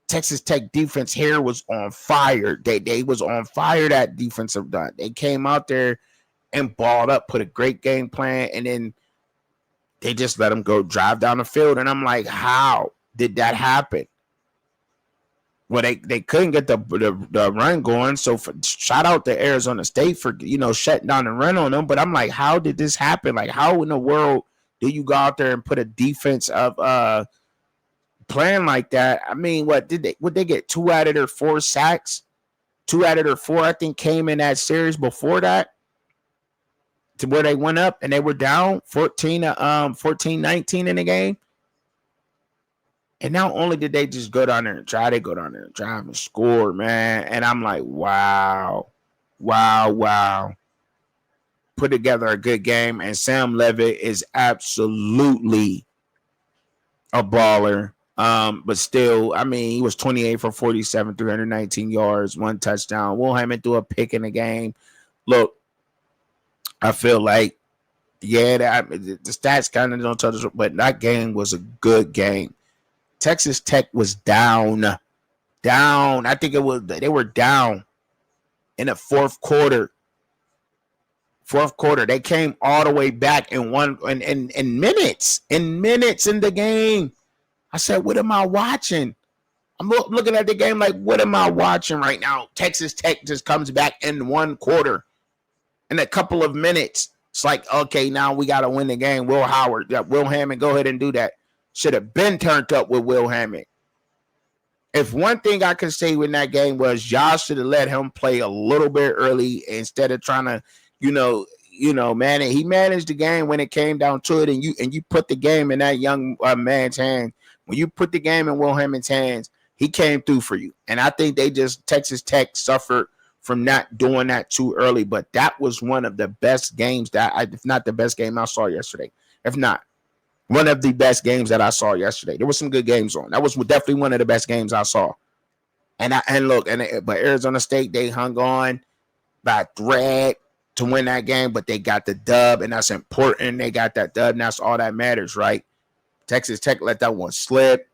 Texas Tech defense here was on fire. They was on fire, that defensive done. They came out there and balled up, put a great game plan, and then they just let them go drive down the field. And I'm like, how did that happen? Well, they couldn't get the run going. So shout out to Arizona State for, shutting down the run on them. But I'm like, how did this happen? Like, how in the world do you go out there and put a defense of playing like that? I mean, would they get 2 out of their 4 sacks? 2 out of their 4, I think, came in that series before that, to where they went up and they were down 14-19 in the game. And not only did they just go down there and drive and score, man. And I'm like, wow. Put together a good game. And Sam Leavitt is absolutely a baller. But still, I mean, he was 28 for 47, 319 yards, 1 touchdown. Will Hammond threw a pick in the game. Look, I feel like, the stats kind of don't tell us, but that game was a good game. Texas Tech was down. I think they were down in the fourth quarter. They came all the way back in minutes in the game. I said, what am I watching? I'm looking at the game like, what am I watching right now? Texas Tech just comes back in one quarter. In a couple of minutes, it's like, okay, now we got to win the game. Will Hammond, go ahead and do that. Should have been turned up with Will Hammond. If one thing I could say in that game was y'all should have let him play a little bit early instead of trying to, man, he managed the game when it came down to it, and you put the game in that young man's hand. When you put the game in Will Hammond's hands, he came through for you. And I think Texas Tech suffered from not doing that too early, but that was one of the best games if not the best game I saw yesterday. If not, one of the best games that I saw yesterday. There were some good games on. That was definitely one of the best games I saw. But Arizona State, they hung on by a thread to win that game, but they got the dub, and that's important. They got that dub, and that's all that matters, right? Texas Tech let that one slip.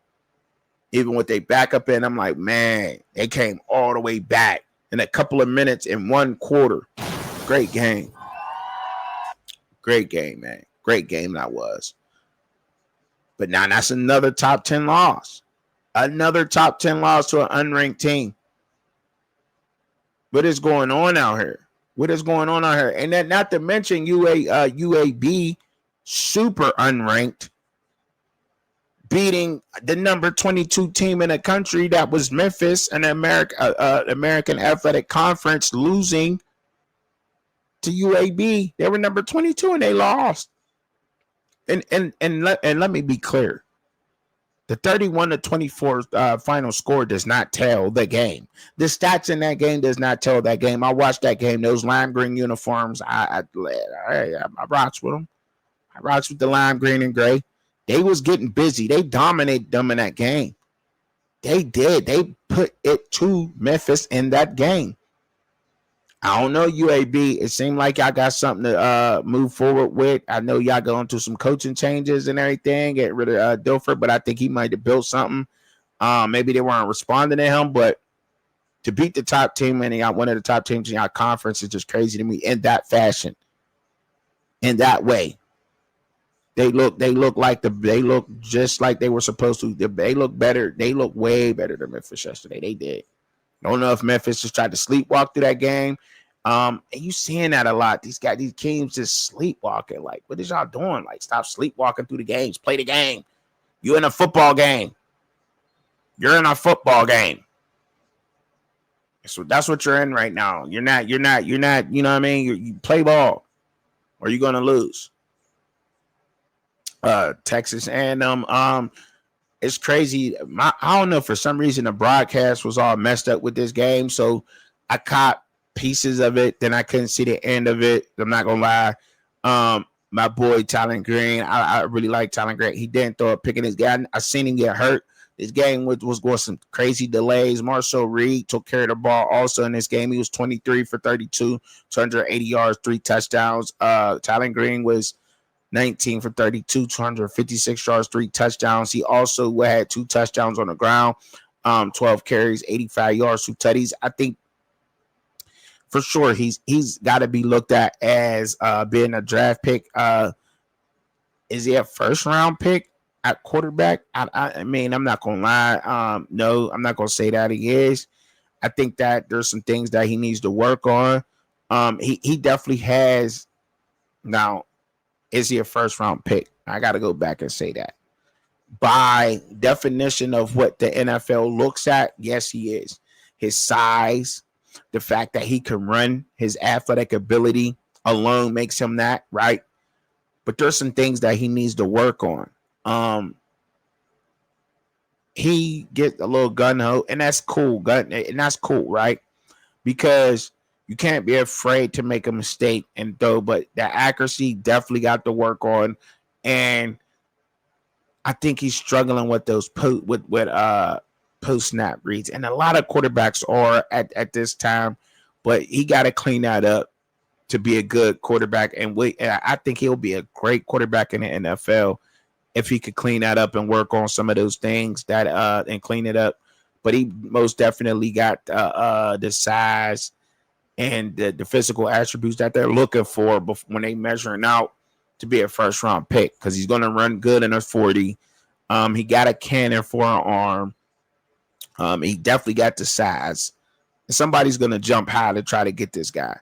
Even with their backup in, I'm like, man, they came all the way back in a couple of minutes in one quarter. Great game. Great game, man. Great game that was. But now that's another top 10 loss. Another top 10 loss to an unranked team. What is going on out here? And then not to mention UAB, super unranked, beating the number 22 team in the country, that was Memphis, and American Athletic Conference, losing to UAB. They were number 22 and they lost. And let me be clear. The 31-24 final score does not tell the game. The stats in that game does not tell that game. I watched that game. Those lime green uniforms, I rocks with them. I rocks with the lime green and gray. They was getting busy. They dominated them in that game. They did. They put it to Memphis in that game. I don't know, UAB. It seemed like y'all got something to move forward with. I know y'all going through some coaching changes and everything, get rid of Dilfer, but I think he might have built something. Maybe they weren't responding to him, but to beat the top team and one of the top teams in our conference is just crazy to me in that fashion, in that way. They look just like they were supposed to. They look better. They look way better than Memphis yesterday. They did. I don't know if Memphis just tried to sleepwalk through that game. And you seeing that a lot. These teams just sleepwalking. Like, what is y'all doing? Like, stop sleepwalking through the games. Play the game. You in a football game. You're in a football game. So that's what you're in right now. You're not, you know what I mean? You play ball or you're gonna lose. Texas A&M, it's crazy. I don't know, for some reason the broadcast was all messed up with this game, so I caught pieces of it, then I couldn't see the end of it. I'm not gonna lie. My boy Talon Green, I really like Talon Green. He didn't throw a pick in his game. I seen him get hurt. This game was going some crazy delays. Marshall Reed took care of the ball also in this game. He was 23 for 32, 280 yards, 3 touchdowns. Talon Green was 19 for 32, 256 yards, 3 touchdowns. He also had 2 touchdowns on the ground, 12 carries, 85 yards, 2 tutties. I think for sure he's got to be looked at as being a draft pick. Is he a first round pick at quarterback? I mean, I'm not gonna lie. No, I'm not gonna say that he is. I think that there's some things that he needs to work on. He definitely has. Now, is he a first round pick? I got to go back and say that. By definition of what the NFL looks at, yes, he is. His size, the fact that he can run, his athletic ability alone makes him that, right? But there's some things that he needs to work on. He gets a little gun ho, and that's cool. And that's cool, right? Because you can't be afraid to make a mistake and throw, but the accuracy definitely got to work on. And I think he's struggling with those post snap reads, and a lot of quarterbacks are at this time. But he got to clean that up to be a good quarterback. And I think he'll be a great quarterback in the NFL if he could clean that up and work on some of those things that and clean it up. But he most definitely got the size and the physical attributes that they're looking for when they measuring out to be a first round pick, because he's going to run good in a 40. He got a cannon for an arm. He definitely got the size. And somebody's going to jump high to try to get this guy.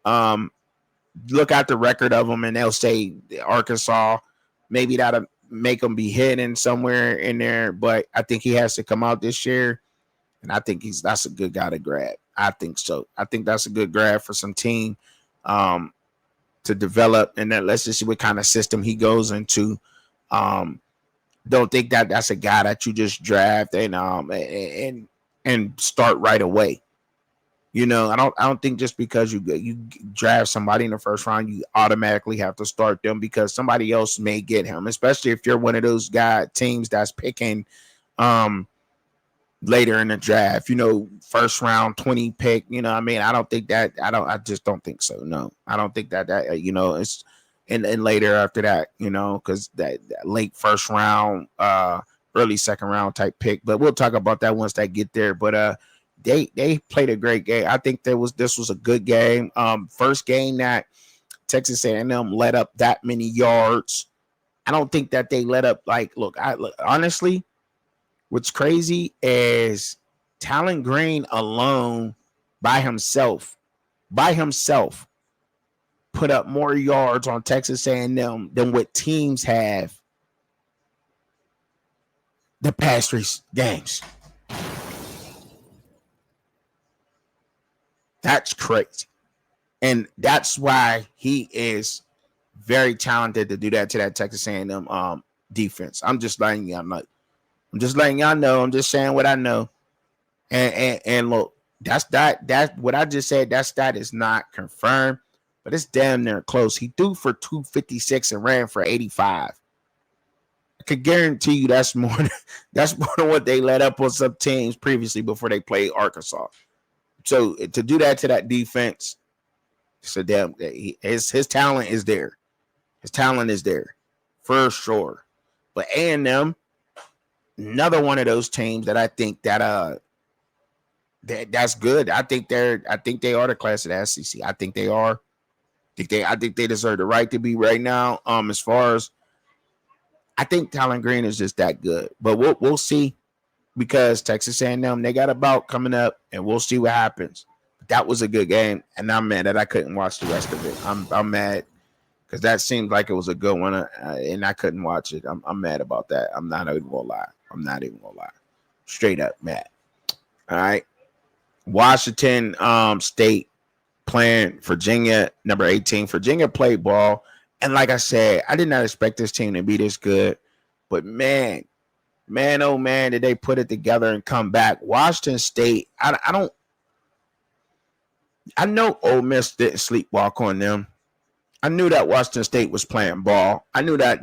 Look at the record of him, and they'll say Arkansas. Maybe that'll make him be hidden somewhere in there. But I think he has to come out this year, and I think that's a good guy to grab. I think so. I think that's a good grab for some team to develop, and then let's just see what kind of system he goes into. Don't think that that's a guy that you just draft and start right away. You know, I don't think just because you draft somebody in the first round, you automatically have to start them, because somebody else may get him, especially if you're one of those teams that's picking later in the draft, first round 20 pick, I mean, I just don't think so. No, I don't think that it's and later after that, because that late first round, early second round type pick. But we'll talk about that once they get there. But they played a great game. I think this was a good game. First game that Texas A&M let up that many yards. I don't think that they let up look, honestly, what's crazy is Talon Green alone by himself put up more yards on Texas A&M than what teams have the past 3 games. That's crazy. And that's why he is very talented to do that to that Texas A&M defense. I'm just letting y'all know. I'm just saying what I know. And look, that's what I just said. That stat is not confirmed, but it's damn near close. He threw for 256 and ran for 85. I could guarantee you that's more than what they let up on some teams previously before they played Arkansas. So to do that to that defense, so damn, his talent is there. His talent is there for sure. But A&M, another one of those teams that I think that's good. I think they are the class of the SEC. I think they are. I think they deserve the right to be right now. As far as I think Talon Green is just that good, but we'll see because Texas A&M they got a bout coming up, and we'll see what happens. That was a good game, and I'm mad that I couldn't watch the rest of it. I'm mad because that seemed like it was a good one, and I couldn't watch it. I'm mad about that. I'm not even gonna lie. Straight up mad. All right. Washington State playing Virginia, number 18. Virginia played ball. And like I said, I did not expect this team to be this good. But man, oh man, did they put it together and come back. Washington State, I know Ole Miss didn't sleepwalk on them. I knew that Washington State was playing ball. I knew that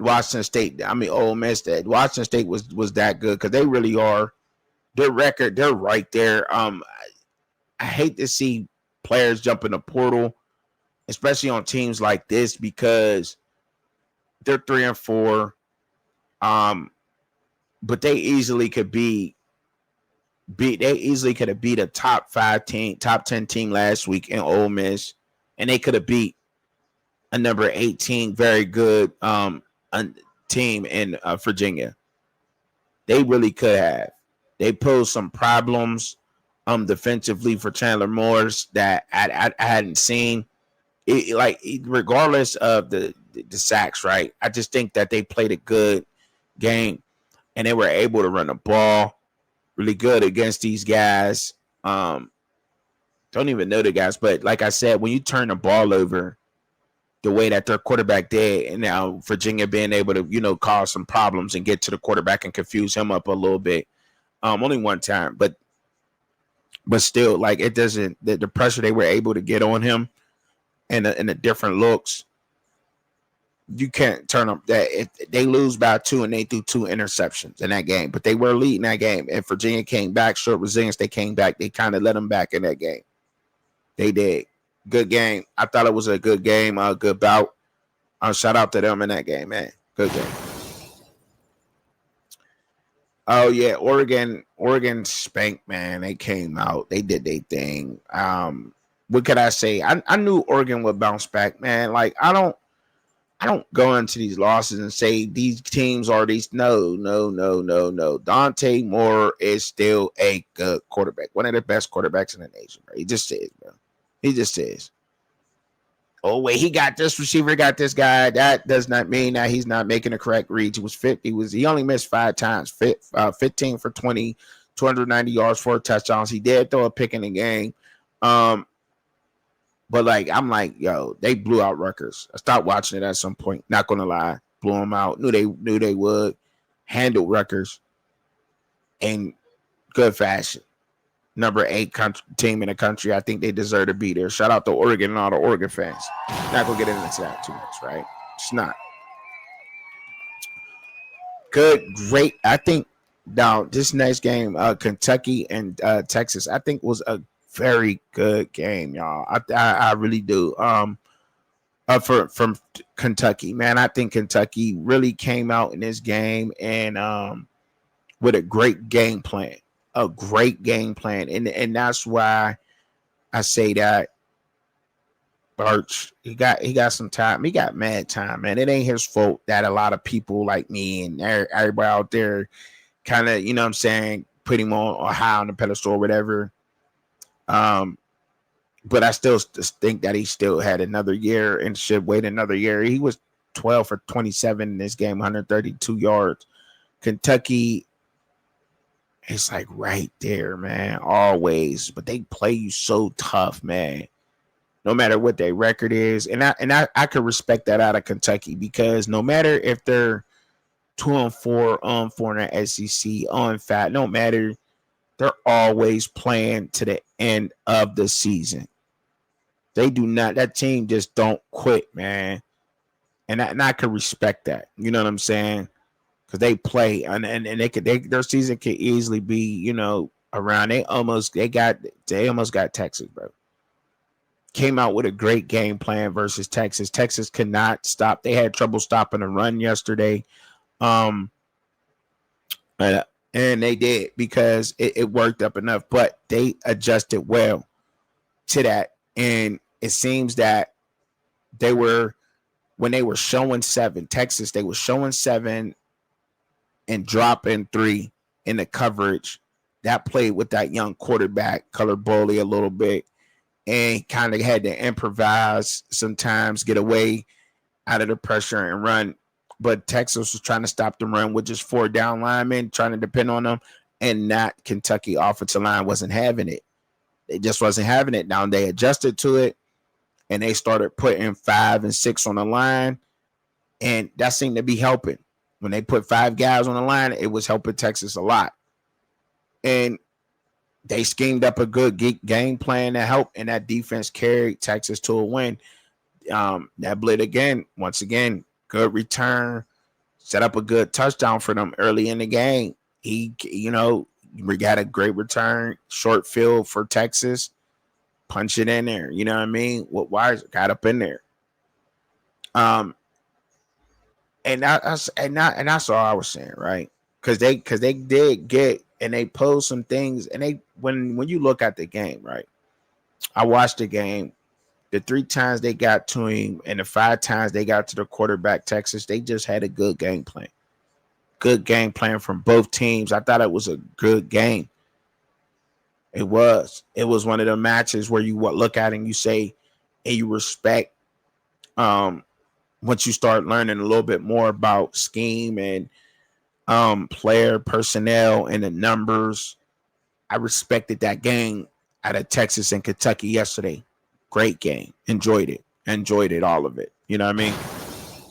Ole Miss, that Washington State was that good because they really are. Their record, they're right there. I hate to see players jump in the portal, especially on teams like this because they're 3-4. But they easily could be beat. They easily could have beat a top 10 team last week in Ole Miss, and they could have beat a number 18 very good team in Virginia. They really could have. They posed some problems defensively for Chandler Morris that I hadn't seen. Regardless of the sacks, right? I just think that they played a good game and they were able to run the ball really good against these guys. Don't even know the guys, but like I said, when you turn the ball over the way that their quarterback did, and now Virginia being able to, cause some problems and get to the quarterback and confuse him up a little bit. Only one time, but still, like it doesn't the pressure they were able to get on him and the different looks. You can't turn them. That if they lose by 2 and they threw 2 interceptions in that game, but they were leading that game. And Virginia came back, short resilience. They came back. They kind of let them back in that game. They did. Good game. I thought it was a good game. Good bout. Shout out to them in that game, man. Good game. Oh yeah, Oregon spanked, man. They came out. They did their thing. What could I say? I knew Oregon would bounce back, man. Like I don't go into these losses and say these teams are these. No. Dante Moore is still a good quarterback. One of the best quarterbacks in the nation, bro. He just is, bro. He just is. Oh, wait, he got this receiver, got this guy. That does not mean that he's not making the correct reads. He only missed 5 times, 15 for 20, 290 yards, 4 touchdowns. He did throw a pick in the game. But I'm like, yo, they blew out Rutgers. I stopped watching it at some point. Not gonna lie, blew them out. Knew they would handle Rutgers in good fashion. Number 8 team in the country. I think they deserve to be there. Shout out to Oregon and all the Oregon fans. Not gonna get into that too much, right? It's not good. Great. I think now this next game, Kentucky and Texas, I think was a very good game, y'all. I really do. From Kentucky, man, I think Kentucky really came out in this game and with a great game plan. And that's why I say that Birch, he got some time. He got mad time, man. It ain't his fault that a lot of people like me and everybody out there kind of, you know what I'm saying, put him on or high on the pedestal or whatever. But I still think that he still had another year and should wait another year. He was 12 for 27 in this game, 132 yards. Kentucky, it's like right there, man, always. But they play you so tough, man. No matter what their record is. And I could respect that out of Kentucky because no matter if they're 2-4, 4 in the SEC, on fat, no matter, they're always playing to the end of the season. They do not, that team just don't quit, man. And I could respect that. You know what I'm saying? Because they play and their season could easily be, around. They almost got Texas, bro. Came out with a great game plan versus Texas. Texas could not stop. They had trouble stopping the run yesterday. And they did because it worked up enough, but they adjusted well to that. And it seems that they were, when they were showing 7, Texas, they were showing 7 and dropping 3 in the coverage. That played with that young quarterback, Color Bowley, a little bit, and kind of had to improvise sometimes, get away out of the pressure and run. But Texas was trying to stop the run with just 4 down linemen, trying to depend on them, and that Kentucky offensive line wasn't having it. They just wasn't having it. Now they adjusted to it, and they started putting 5 and 6 on the line, and that seemed to be helping. When they put 5 guys on the line, it was helping Texas a lot. And they schemed up a good game plan to help, and that defense carried Texas to a win. That blitz again, once again, good return, set up a good touchdown for them early in the game. We got a great return, short field for Texas, punch it in there. You know what I mean? What Wires got up in there. And that's all I was saying, right? Because they did get, and they posed some things, and they when you look at the game, right? I watched the game. The 3 times they got to him and the 5 times they got to the quarterback, Texas, they just had a good game plan. Good game plan from both teams. I thought it was a good game. It was. It was one of the matches where you look at it and you say, and you respect. Once you start learning a little bit more about scheme and player personnel and the numbers, I respected that game out of Texas and Kentucky yesterday. Great game. Enjoyed it, all of it. You know what I mean?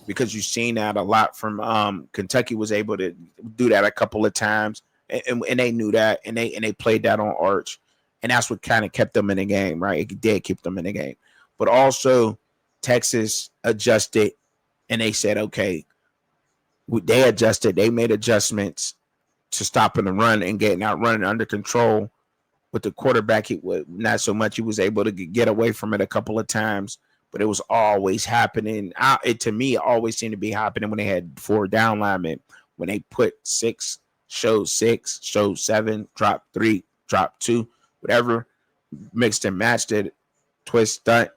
Because you've seen that a lot from Kentucky was able to do that a couple of times, and they knew that, and they played that on Arch, and that's what kind of kept them in the game, right? It did keep them in the game, but also Texas adjusted, and they said, okay, they adjusted, they made adjustments to stopping the run and getting out running under control. With the quarterback, he was not so much. He was able to get away from it a couple of times, but it was always happening. It always seemed to be happening when they had 4 down linemen. When they put 6, showed 6, showed 7, drop 3, drop 2, whatever, mixed and matched it, twist, stunt,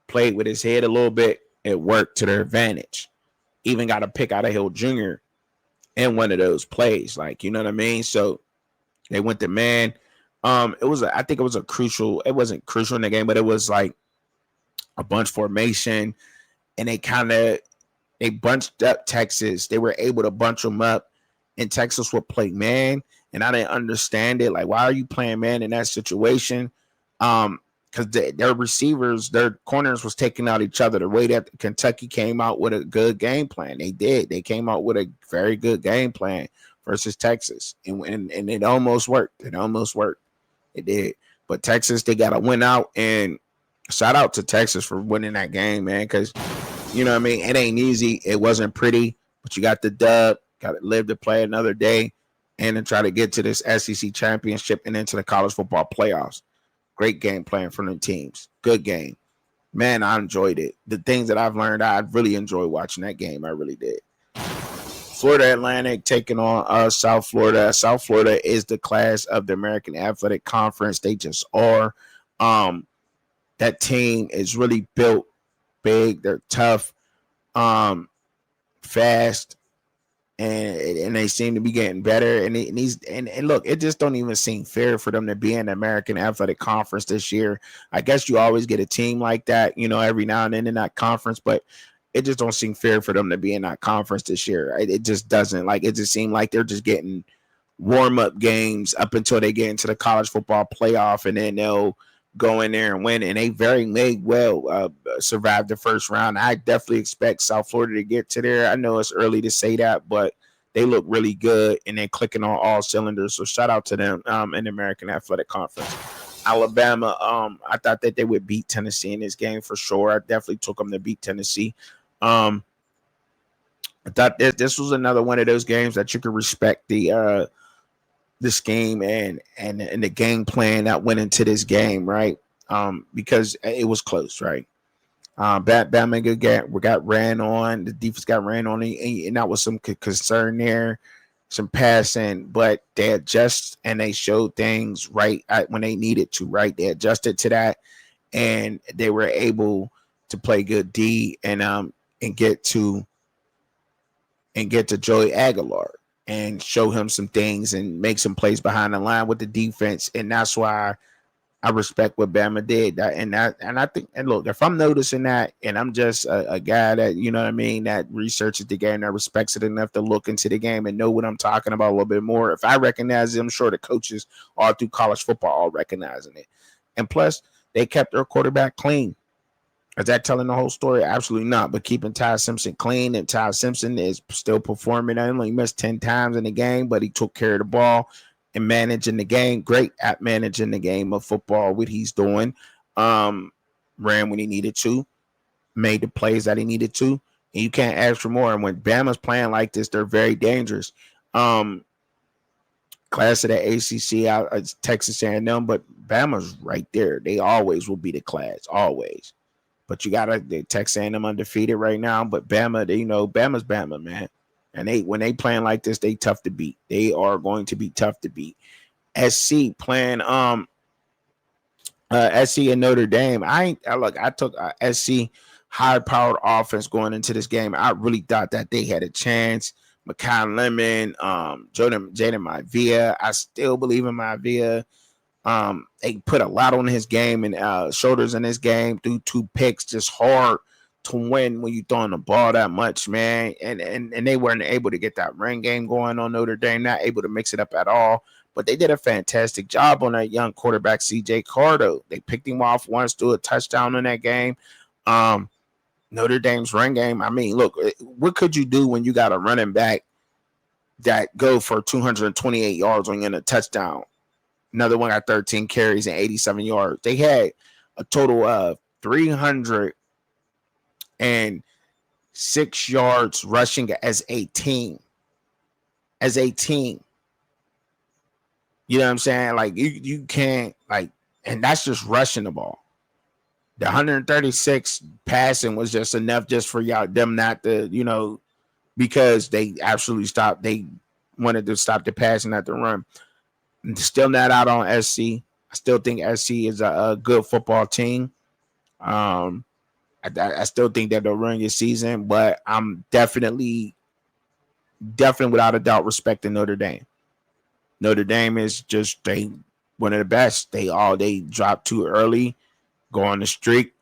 played with his head a little bit. It worked to their advantage. Even got a pick out of Hill Jr. in one of those plays, like, you know what I mean? So they went to man. I think it was a crucial. It wasn't crucial in the game, but it was like a bunch formation, and they bunched up Texas. They were able to bunch them up, and Texas would play man. And I didn't understand it. Like, why are you playing man in that situation? Because their receivers, their corners was taking out each other. The way that Kentucky came out with a good game plan, they did. They came out with a very good game plan versus Texas, and it almost worked. It did. But Texas, they got to win out, and shout out to Texas for winning that game, man, because, you know what I mean? It ain't easy. It wasn't pretty, but you got the dub, got to live to play another day, and then try to get to this SEC championship and into the college football playoffs. Great game plan from the teams. Good game. Man, I enjoyed it. The things that I've learned, I really enjoyed watching that game. I really did. Florida Atlantic taking on South Florida. South Florida is the class of the American Athletic Conference. They just are. That team is really built big. They're tough, fast, and they seem to be getting better. And look, it just don't even seem fair for them to be in the American Athletic Conference this year. I guess you always get a team like that, every now and then in that conference, but it just don't seem fair for them to be in that conference this year. It just doesn't. Like, it just seemed like they're just getting warm-up games up until they get into the college football playoff, and then they'll go in there and win. And they may well survive the first round. I definitely expect South Florida to get to there. I know it's early to say that, but they look really good, and they're clicking on all cylinders. So shout out to them in the American Athletic Conference. Alabama, I thought that they would beat Tennessee in this game for sure. I definitely took them to beat Tennessee. I thought this was another one of those games that you could respect the scheme and the game plan that went into this game, right? Because it was close, right? Bama got ran on. The defense got ran on, and that was some concern there. some passing, but they adjust and they showed things right when they needed to, right? They adjusted to that and they were able to play good D and get to Joey Aguilar and show him some things and make some plays behind the line with the defense. And that's why I respect what Bama did. And I think, and look, if I'm noticing that, and I'm just a guy that, you know what I mean, that researches the game, that respects it enough to look into the game and know what I'm talking about a little bit more. If I recognize it, I'm sure the coaches all through college football are recognizing it. And plus, they kept their quarterback clean. Is that telling the whole story? Absolutely not. But keeping Ty Simpson clean, and Ty Simpson is still performing. I only missed 10 times in the game, but he took care of the ball and managing the game. Great at managing the game of football, what he's doing. Ran when he needed to, made the plays that he needed to. And you can't ask for more. And when Bama's playing like this, they're very dangerous. Class of the ACC, it's Texas A&M, but Bama's right there. They always will be the class, always. But you got to Texas A&M undefeated right now. But Bama, Bama's Bama, man. And when they playing like this, they tough to beat. They are going to be tough to beat. SC playing SC and Notre Dame. I took SC high-powered offense going into this game. I really thought that they had a chance. Makai Lemon, Jaden Maivia. I still believe in Maivia. They put a lot on his game and shoulders in his game through 2 picks. Just hard to win when you throwing the ball that much, man. And they weren't able to get that run game going on Notre Dame. Not able to mix it up at all. But they did a fantastic job on that young quarterback, CJ Cardo. They picked him off once, threw a touchdown in that game. Notre Dame's run game. I mean, look, what could you do when you got a running back that go for 228 yards when you're in a touchdown? Another one got 13 carries and 87 yards. They had a total of 306 yards rushing as a team. As a team. You know what I'm saying? Like, you can't, like, and that's just rushing the ball. The 136 passing was just enough just for them not to, because they absolutely stopped. They wanted to stop the pass and not the run. Still not out on SC. I still think SC is a good football team. I still think that they'll run your season, but I'm definitely without a doubt respecting Notre Dame. Notre Dame is just one of the best. They drop too early, go on the streak,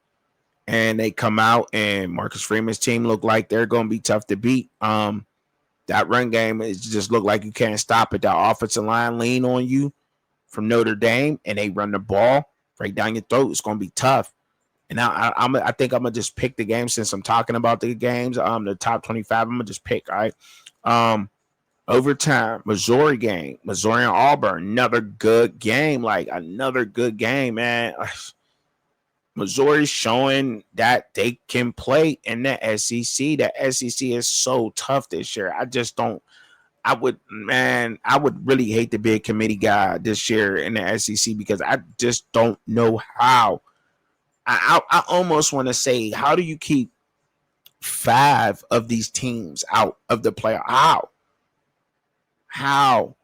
and they come out, and Marcus Freeman's team look like they're going to be tough to beat. That run game is just look like you can't stop it. That offensive line lean on you from Notre Dame, and they run the ball right down your throat. It's going to be tough. And now I think I'm going to just pick the game since I'm talking about the games. The top 25, I'm going to just pick, all right? Overtime, Missouri game, Missouri and Auburn, another good game, man. Missouri's showing that they can play in the SEC. The SEC is so tough this year. I would really hate to be a committee guy this year in the SEC because I just don't know how. I almost want to say, how do you keep 5 of these teams out of the playoff? How?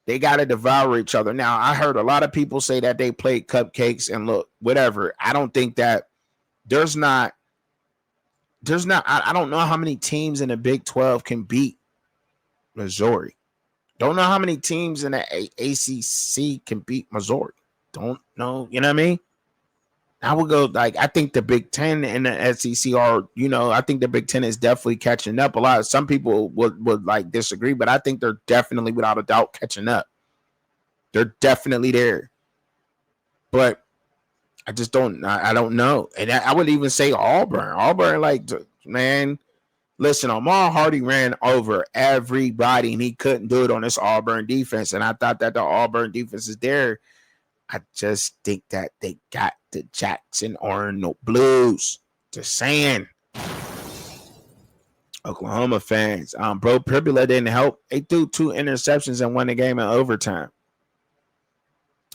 They got to devour each other. Now, I heard a lot of people say that they played cupcakes, and look, whatever. I don't think that there's not, I don't know how many teams in the Big 12 can beat Missouri. Don't know how many teams in the ACC can beat Missouri. Don't know. You know what I mean? I would go I think the Big 10 and the SEC are, I think the Big 10 is definitely catching up. Some people would disagree, but I think they're definitely without a doubt catching up. They're definitely there. But I just don't know. And I would even say Auburn. Man, listen, Omar Hardy ran over everybody and he couldn't do it on this Auburn defense. And I thought that the Auburn defense is there. I just think that they got the Jackson Arnold Blues. Just saying. Oklahoma fans. Bro Pribula didn't help. They threw 2 interceptions and won the game in overtime.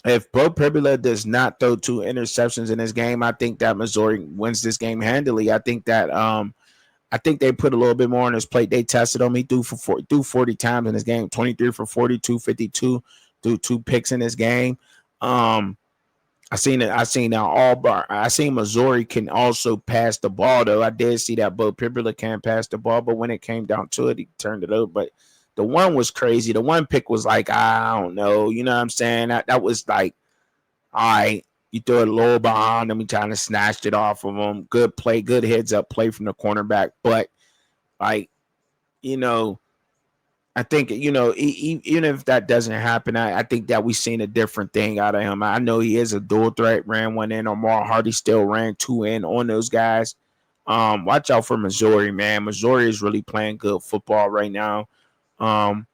If Bro Pribula does not throw 2 interceptions in this game, I think that Missouri wins this game handily. I think that I think they put a little bit more on his plate. They tested him. He threw 40 times in this game, 23 for 42, 52, threw 2 picks in this game. I seen it. I seen now Auburn. I seen Missouri can also pass the ball though. I did see that Bo Pibula can pass the ball, but when it came down to it, he turned it over. But the one was crazy. The one pick was like, I don't know. You know what I'm saying? That was like, all right, you throw it a little behind him. He trying to snatch it off of him. Good play, good heads up play from the cornerback. But like, you know, I think, even if that doesn't happen, I think that we've seen a different thing out of him. I know he is a dual threat, ran one in. Omar Hardy still ran 2 in on those guys. Watch out for Missouri, man. Missouri is really playing good football right now. And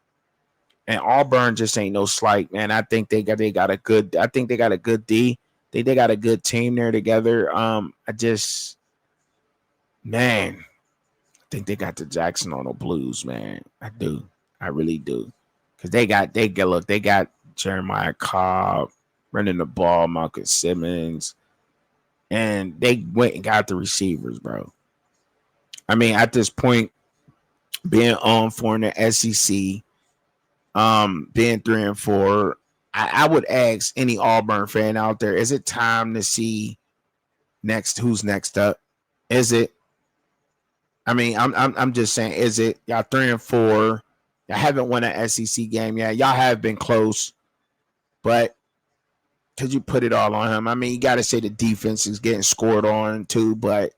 Auburn just ain't no slight, man. I think they got a good D. They got a good team there together. Man, I think they got the Jackson on the Blues, man. I do. I really do. Because they got Jeremiah Cobb running the ball, Marcus Simmons, and they went and got the receivers, bro. I mean, at this point, being on 4 in the SEC, being 3-4, I would ask any Auburn fan out there, is it time to see who's next up? Is it? I mean, I'm just saying, is it? Y'all 3-4. Y'all haven't won an SEC game yet. Y'all have been close, but could you put it all on him? I mean, you got to say the defense is getting scored on too, but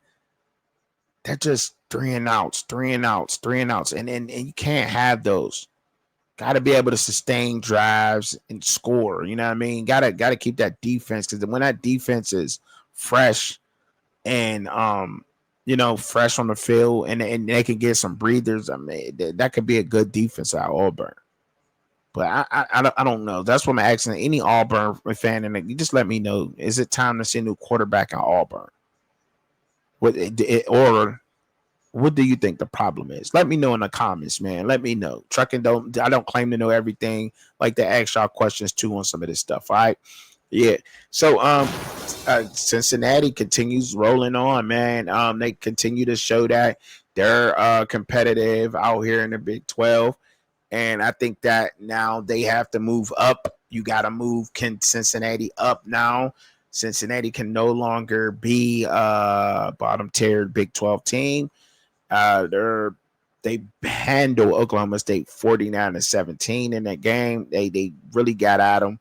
they're just 3 and outs, and you can't have those. Got to be able to sustain drives and score. You know what I mean? Got to keep that defense, because when that defense is fresh and fresh on the field, and they can get some breathers, I mean, that could be a good defense at Auburn. But I don't know. That's what I'm asking any Auburn fan, and you just let me know. Is it time to see a new quarterback at Auburn? Or what do you think the problem is? Let me know in the comments, man. Let me know. I don't claim to know everything. Like to ask y'all questions too on some of this stuff. All right. Yeah. So Cincinnati continues rolling on, man. They continue to show that they're competitive out here in the Big 12. And I think that now they have to move up. You got to move Cincinnati up now. Cincinnati can no longer be bottom tier Big 12 team. They handle Oklahoma State 49-17 in that game. They really got at them.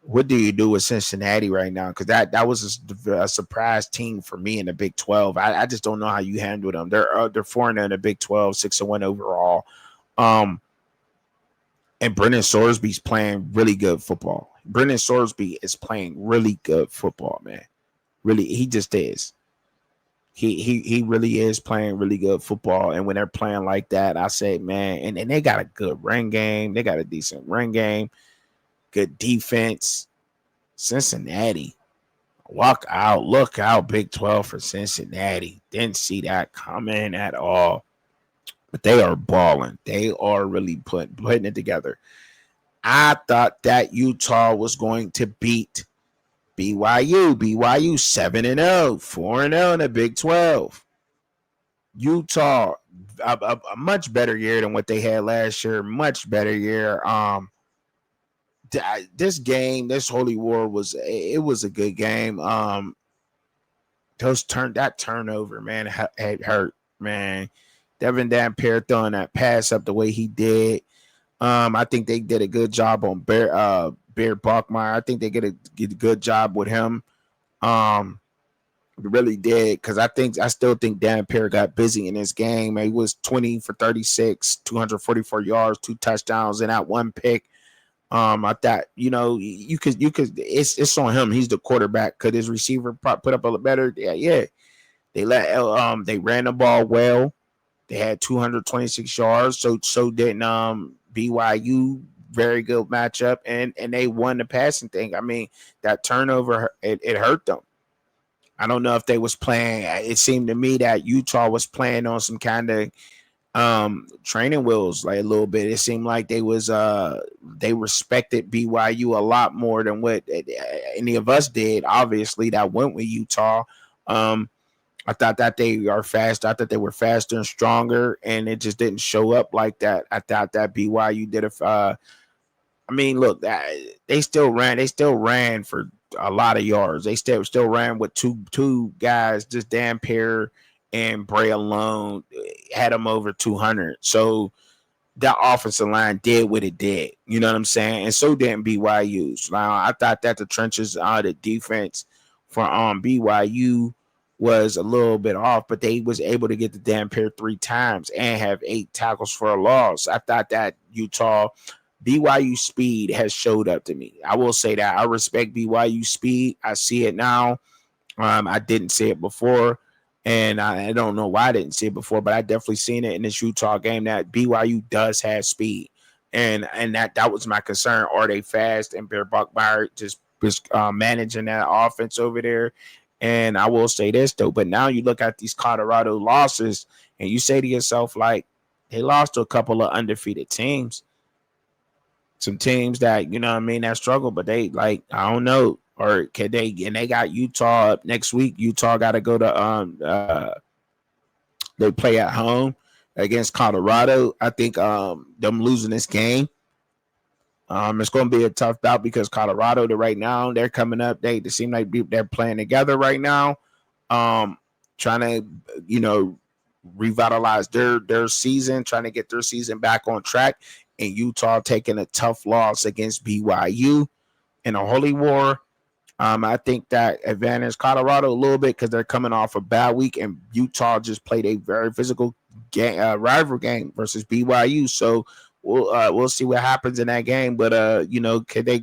What do you do with Cincinnati right now? Because that was a surprise team for me in the Big 12. I just don't know how you handle them. They're 4-0 in the Big 12, 6-1 overall. And Brennan Sorsby's playing really good football. Brennan Sorsby is playing really good football, man. Really, he just is. He really is playing really good football. And when they're playing like that, I say, man, and they got a good run game. They got a decent run game. Good defense. Cincinnati. Look out, Big 12 for Cincinnati. Didn't see that coming at all. But they are balling. They are really putting it together. I thought that Utah was going to beat BYU 7-0, 4-0 in the Big 12. Utah, a much better year than what they had last year. Much better year. This game, this Holy War was a good game. That turnover, man, it hurt, man. Devin Dampier throwing that pass up the way he did. I think they did a good job on Bear Bachmeier. I think they get a good job with him. Really did, because I still think Dampier got busy in this game. He was 20 for 36, 244 yards, 2 touchdowns, and that one pick. I thought, you could. It's on him. He's the quarterback. Could his receiver put up a better? Yeah. They ran the ball well. They had 226 yards. So didn't BYU. Very good matchup, and they won the passing thing. I mean, that turnover it hurt them. I don't know if they was playing. It seemed to me that Utah was playing on some kind of training wheels, like a little bit. It seemed like they respected BYU a lot more than what any of us did. Obviously, that went with Utah. I thought that they are fast. I thought they were faster and stronger, and it just didn't show up like that. I thought that BYU did a. I mean, look, they still ran. They still ran for a lot of yards. They still ran with two guys, just Dan Pair and Bray alone had them over 200. So that offensive line did what it did. You know what I'm saying? And so didn't BYU's. Now I thought that the trenches the defense for BYU was a little bit off, but they was able to get the damn pair 3 times and have 8 tackles for a loss. I thought that Utah BYU speed has showed up to me. I will say that I respect BYU speed. I see it now. I didn't see it before, and I don't know why I didn't see it before, but I definitely seen it in this Utah game that BYU does have speed, and that was my concern. Are they fast? And Bear Buckmeyer just managing that offense over there. And I will say this though, but now you look at these Colorado losses, and you say to yourself, like, they lost to a couple of undefeated teams, some teams that you know what I mean that struggle, but they like I don't know. Or can they? And they got Utah up next week. Utah got to go to they play at home against Colorado. I think them losing this game. It's going to be a tough bout because Colorado, right now, they're coming up. They seem like they're playing together right now, trying to revitalize their season, trying to get their season back on track. And Utah taking a tough loss against BYU in a holy war. I think that advantage Colorado a little bit because they're coming off a bad week, and Utah just played a very physical rival game versus BYU. So we'll see what happens in that game. But could they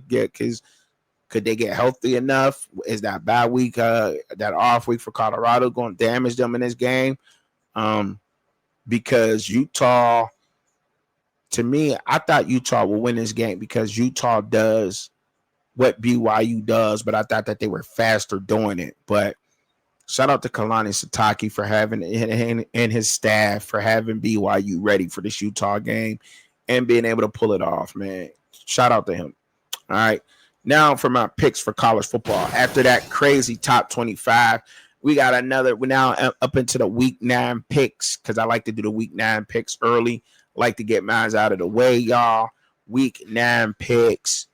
get healthy enough? Is that bad week, that off week for Colorado, going to damage them in this game? Because Utah, to me, I thought Utah will win this game because Utah does what BYU does, but I thought that they were faster doing it. But shout out to Kalani Sitake for having and his staff for having BYU ready for this Utah game and being able to pull it off, man. Shout out to him. All right. Now for my picks for college football. After that crazy top 25, we got another. We're now up into the week 9 picks because I like to do the week 9 picks early. I like to get mine out of the way, y'all. Week 9 picks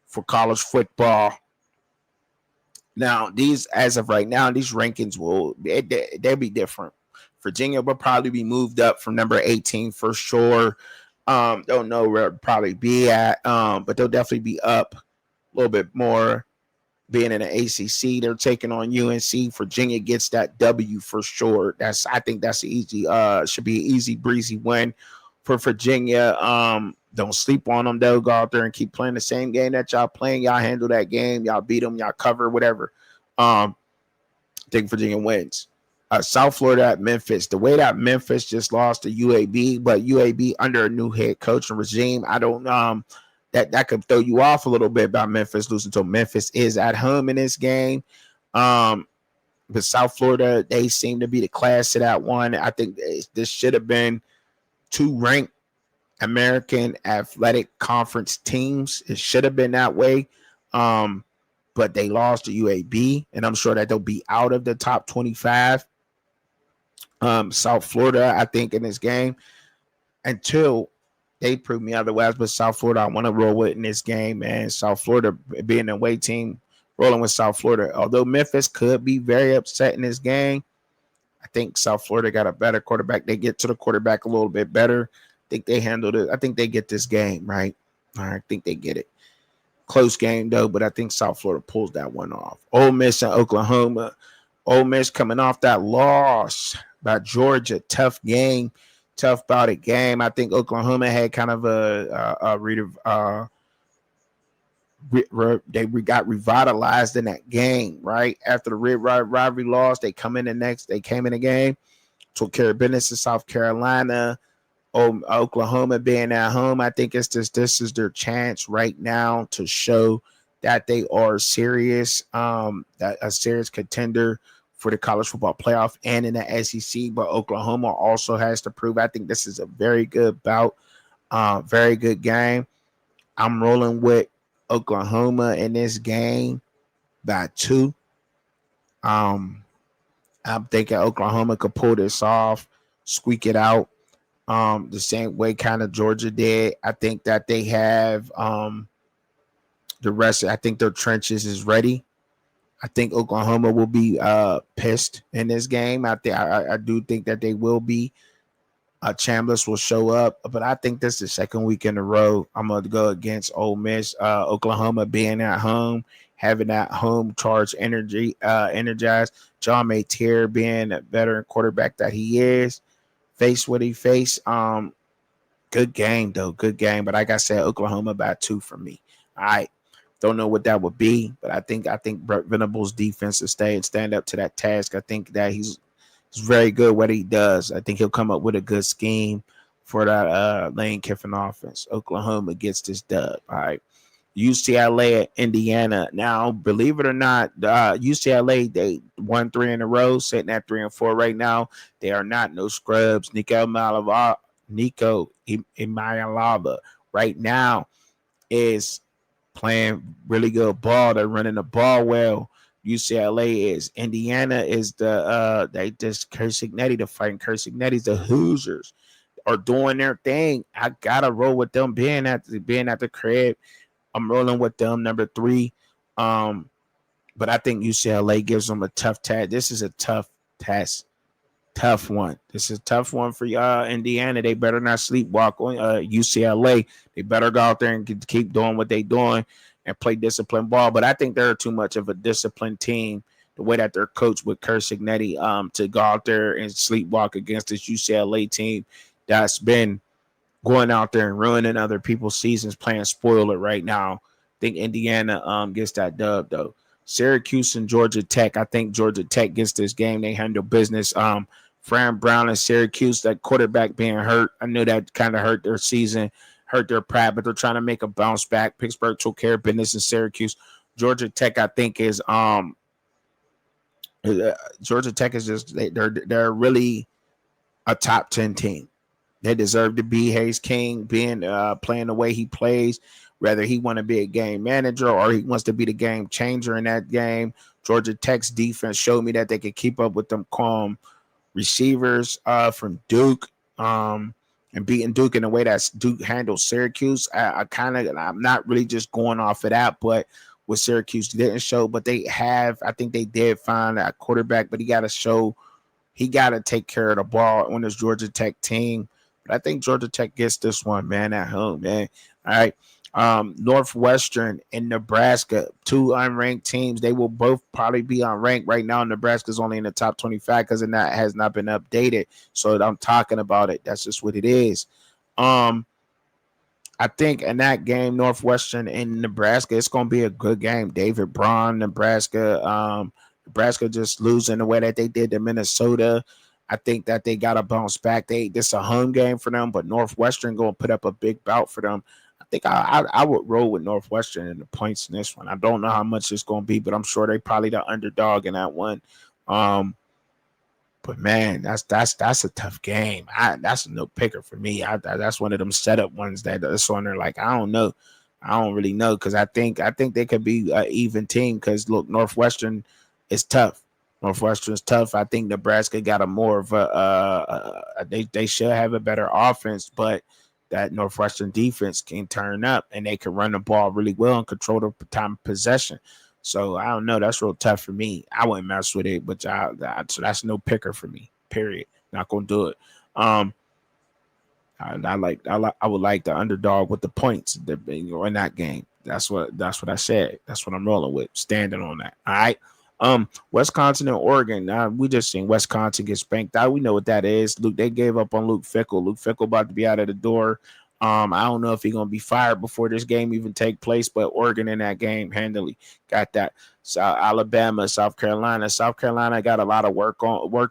for college football. Now, as of right now, these rankings they'll be different. Virginia will probably be moved up from number 18 for sure. Don't know where it'll probably be at, but they'll definitely be up a little bit more. Being in the ACC, they're taking on UNC. Virginia gets that W for sure. I think that's easy. Should be an easy breezy win for Virginia. Don't sleep on them, though. Go out there and keep playing the same game that y'all playing. Y'all handle that game. Y'all beat them. Y'all cover, whatever. I think Virginia wins. South Florida at Memphis. The way that Memphis just lost to UAB, but UAB under a new head coach and regime, I don't that could throw you off a little bit about Memphis losing to Memphis is at home in this game. But South Florida, they seem to be the class of that one. I think this should have been 2 ranked American Athletic Conference teams. It should have been that way. But they lost to UAB, and I'm sure that they'll be out of the top 25. South Florida, I think, in this game, until they prove me otherwise, but South Florida, I want to roll with in this game, man. South Florida being the away team, rolling with South Florida. Although Memphis could be very upset in this game, I think South Florida got a better quarterback. They get to the quarterback a little bit better. I think they handled it. I think they get this game, right? I think they get it. Close game, though, but I think South Florida pulls that one off. Ole Miss and Oklahoma. Ole Miss coming off that loss by Georgia. Tough game. Tough bout of game. I think Oklahoma had kind of they got revitalized in that game, right? After the rivalry loss, they came in the game, took care of business in South Carolina. Oklahoma being at home, I think this is their chance right now to show that they are serious, that a serious contender for the college football playoff and in the SEC. But Oklahoma also has to prove. I think this is a very good bout, very good game. I'm rolling with Oklahoma in this game by 2. I'm thinking Oklahoma could pull this off, squeak it out. The same way kind of Georgia did. I think that they have the rest. I think their trenches is ready. I think Oklahoma will be pissed in this game. I do think that they will be. Chambliss will show up, but I think this is the second week in a row I'm going to go against Ole Miss. Oklahoma being at home, having that home charge energy, energized. John Maytier being a veteran quarterback that he is, face what he faced. Good game though, good game. But like I said, Oklahoma by 2 for me. All right. Don't know what that would be, but I think Brett Venables' defense will stand up to that task. I think that he's very good what he does. I think he'll come up with a good scheme for that Lane Kiffin offense. Oklahoma gets this dub. All right. UCLA at Indiana. Now, believe it or not, UCLA, they won 3 in a row, sitting at 3-4 right now. They are not no scrubs. Nico Imayalava right now is playing really good ball. They're running the ball well. UCLA is. Indiana is they just Kursignetti, the fighting Kursignetti's, the Hoosiers are doing their thing. I gotta roll with them being at the crib. I'm rolling with them number 3. But I think UCLA gives them a tough test. This is a tough test. Tough one. This is a tough one for Indiana. They better not sleepwalk on UCLA. They better go out there and keep doing what they're doing and play disciplined ball. But I think they're too much of a disciplined team, the way that they're coached with Kursignetti, to go out there and sleepwalk against this UCLA team that's been going out there and ruining other people's seasons, playing spoiler right now. I think Indiana gets that dub though. Syracuse and Georgia Tech. I think Georgia Tech gets this game. They handle business. Fran Brown and Syracuse, that quarterback being hurt. I knew that kind of hurt their season, hurt their pride, but they're trying to make a bounce back. Pittsburgh took care of business in Syracuse. Georgia Tech, I think, is Georgia Tech is just they're really a top 10 team. They deserve to be. Hayes King being playing the way he plays, whether he want to be a game manager or he wants to be the game changer in that game. Georgia Tech's defense showed me that they could keep up with them receivers from Duke, and beating Duke in the way that Duke handles Syracuse. I'm not really just going off of that, but with Syracuse didn't show, but I think they did find a quarterback, but he got to take care of the ball on this Georgia Tech team. But I think Georgia Tech gets this one, man, at home, man. All right. Northwestern and Nebraska, 2 unranked teams. They will both probably be unranked right now. Nebraska's only in the top 25 because that has not been updated. So I'm talking about it. That's just what it is. I think in that game, Northwestern and Nebraska, it's going to be a good game. David Braun, Nebraska. Nebraska just losing the way that they did to Minnesota. I think that they got to bounce back. This is a home game for them, but Northwestern going to put up a big bout for them. I think I would roll with Northwestern in the points in this one. I don't know how much it's going to be, but I'm sure they probably the underdog in that one. But man, that's a tough game. That's a no picker for me. That's one of them setup ones that's on there. Like I don't know, I don't really know because I think they could be an even team. Because look, Northwestern is tough. Northwestern's tough. I think Nebraska got a more of they should have a better offense, but that Northwestern defense can turn up and they can run the ball really well and control the time of possession. So I don't know. That's real tough for me. I wouldn't mess with it, but so that's no picker for me. Period. Not gonna do it. I would like the underdog with the points in that game. That's what I said. That's what I'm rolling with. Standing on that. All right. Wisconsin and Oregon. We just seen Wisconsin get spanked out. We know what that is. Luke, they gave up on Luke Fickell. Luke Fickell about to be out of the door. I don't know if he's gonna be fired before this game even take place, but Oregon in that game handily got that. So Alabama, South Carolina. South Carolina got a lot of work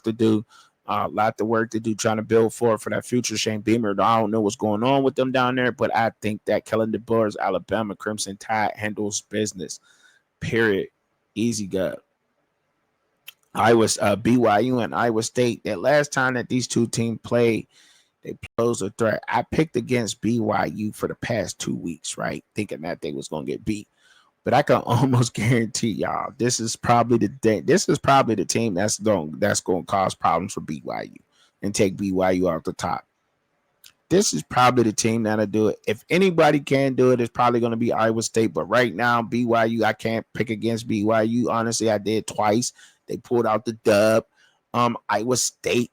to do. A lot of work to do trying to build for that future. Shane Beamer, I don't know what's going on with them down there, but I think that Kellen DeBoer's Alabama Crimson Tide handles business. Period. Easy go. BYU and Iowa State. That last time that these two teams played, they posed a threat. I picked against BYU for the past 2 weeks, right? Thinking that they was going to get beat. But I can almost guarantee y'all this is probably the team that's going to cause problems for BYU and take BYU off the top. This is probably the team that'll do it. If anybody can do it, it's probably going to be Iowa State. But right now, BYU, I can't pick against BYU. Honestly, I did twice. They pulled out the dub. Iowa State,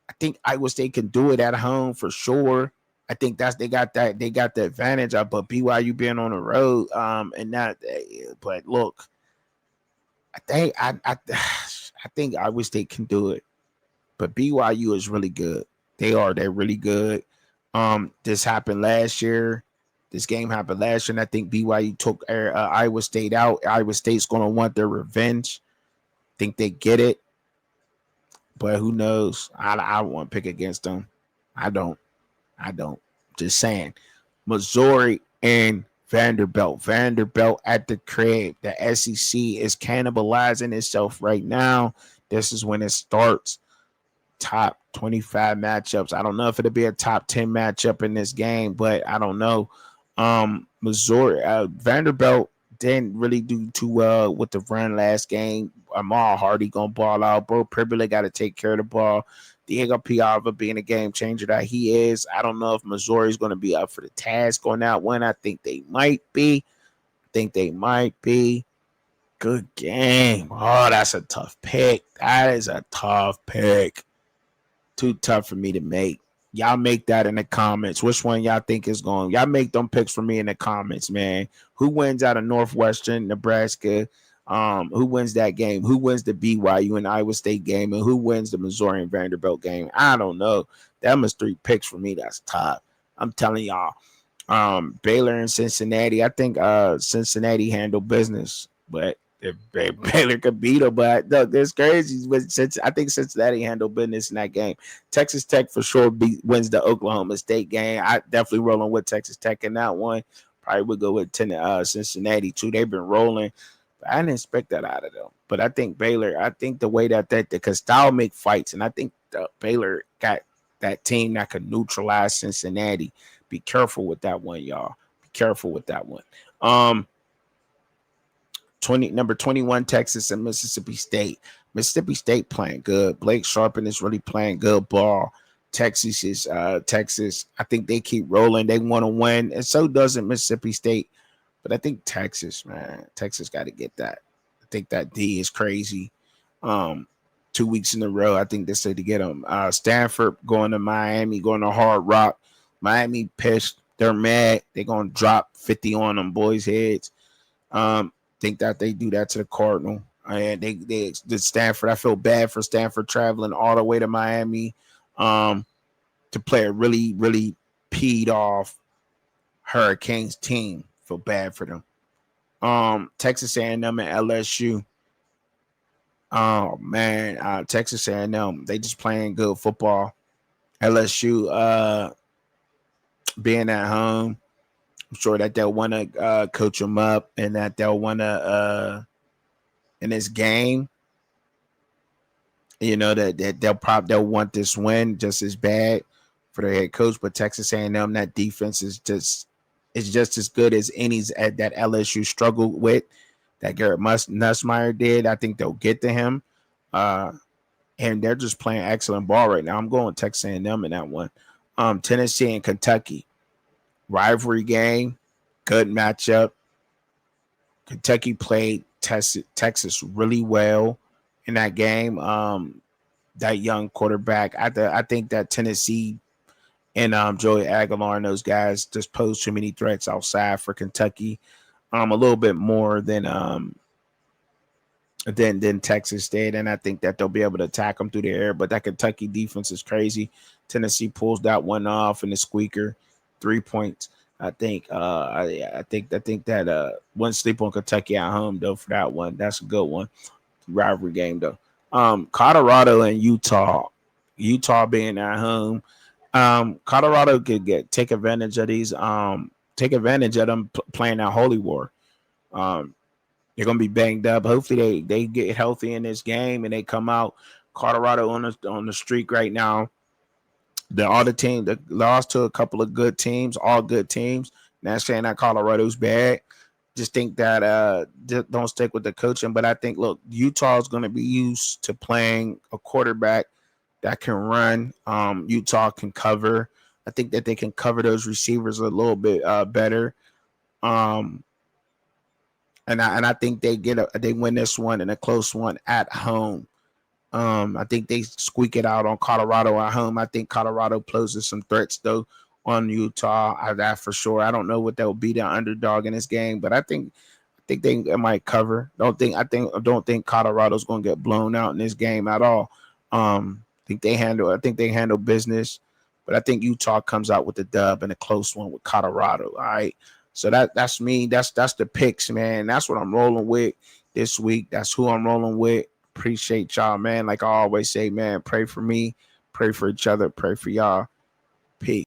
I think Iowa State can do it at home for sure. I think they got the advantage of, but BYU being on the road, and that. But look, I think Iowa State can do it, but BYU is really good. They're really good. This happened last year. This game happened last year, and I think BYU took Iowa State out. Iowa State's going to want their revenge. Think they get it, but who knows? I don't want to pick against them. I don't. Just saying. Missouri and Vanderbilt. Vanderbilt at the crib. The SEC is cannibalizing itself right now. This is when it starts. Top 25 matchups. I don't know if it'll be a top 10 matchup in this game, but I don't know. Missouri, Vanderbilt didn't really do too well with the run last game. Amal Hardy gonna ball out. Bro, Privilege got to take care of the ball. Diego Piava being a game changer that he is. I don't know if Missouri's going to be up for the task on that one. I think they might be. Good game. Oh, that's a tough pick. That is a tough pick. Too tough for me to make. Y'all make that in the comments. Which one y'all think is going? Y'all make them picks for me in the comments, man. Who wins out of Northwestern, Nebraska? Who wins that game? Who wins the BYU and Iowa State game? And who wins the Missouri and Vanderbilt game? I don't know. That was 3 picks for me. That's tough. I'm telling y'all. Baylor and Cincinnati. I think Cincinnati handled business, but if Baylor could beat them, but look, it's crazy. But I think Cincinnati handled business in that game. Texas Tech for sure wins the Oklahoma State game. I definitely rolling with Texas Tech in that one. Probably would go with Cincinnati too. They've been rolling. But I didn't expect that out of them. But I think Baylor. I think the way that because style make fights, and I think Baylor got that team that could neutralize Cincinnati. Be careful with that one, y'all. Be careful with that one. Number 21, Texas and Mississippi State. Mississippi State playing good. Blake Sharpen is really playing good ball. Texas is Texas. I think they keep rolling. They want to win, and so doesn't Mississippi State. But I think Texas, man, Texas got to get that. I think that D is crazy. 2 weeks in a row, I think they said to get them. Stanford going to Miami, going to Hard Rock. Miami pissed. They're mad. They're going to drop 50 on them boys' heads. Think that they do that to the Cardinal. And they did Stanford. I feel bad for Stanford traveling all the way to Miami to play a really, really peed off Hurricanes team. Feel bad for them. Texas A&M and LSU. Oh man, Texas A&M. They just playing good football. LSU being at home. I'm sure that they'll want to coach them up and that they'll want to in this game. You know that they'll want this win just as bad for their head coach. But Texas A&M, that defense is just as good as any that LSU struggled with. That Garrett Nussmeier did. I think they'll get to him. And they're just playing excellent ball right now. I'm going Texas A&M in that one. Tennessee and Kentucky. Rivalry game, good matchup. Kentucky played Texas really well in that game. That young quarterback, I think that Tennessee and Joey Aguilar and those guys just pose too many threats outside for Kentucky. A little bit more than Texas did, and I think that they'll be able to attack them through the air. But that Kentucky defense is crazy. Tennessee pulls that one off in the squeaker. 3 points. I think that one sleep on Kentucky at home though for that one. That's a good one. Rivalry game though. Colorado and Utah. Utah being at home. Colorado could take advantage of these. Take advantage of them playing that Holy War. They're gonna be banged up. Hopefully they get healthy in this game and they come out. Colorado on the streak right now. All the team that lost to a couple of good teams, all good teams. Not saying that Colorado's bad. Just think that don't stick with the coaching. But I think, look, Utah is going to be used to playing a quarterback that can run. Utah can cover. I think that they can cover those receivers a little bit better. Um, and I think they win this one in a close one at home. I think they squeak it out on Colorado at home. I think Colorado poses some threats though on Utah. That for sure. I don't know what that will be the underdog in this game, but I think they might cover. Don't think Colorado's going to get blown out in this game at all. I think they handle business, but I think Utah comes out with the dub and a close one with Colorado. All right. So that's me. That's the picks, man. That's what I'm rolling with this week. That's who I'm rolling with. Appreciate y'all, man. Like I always say, man, pray for me, pray for each other, pray for y'all. Peace.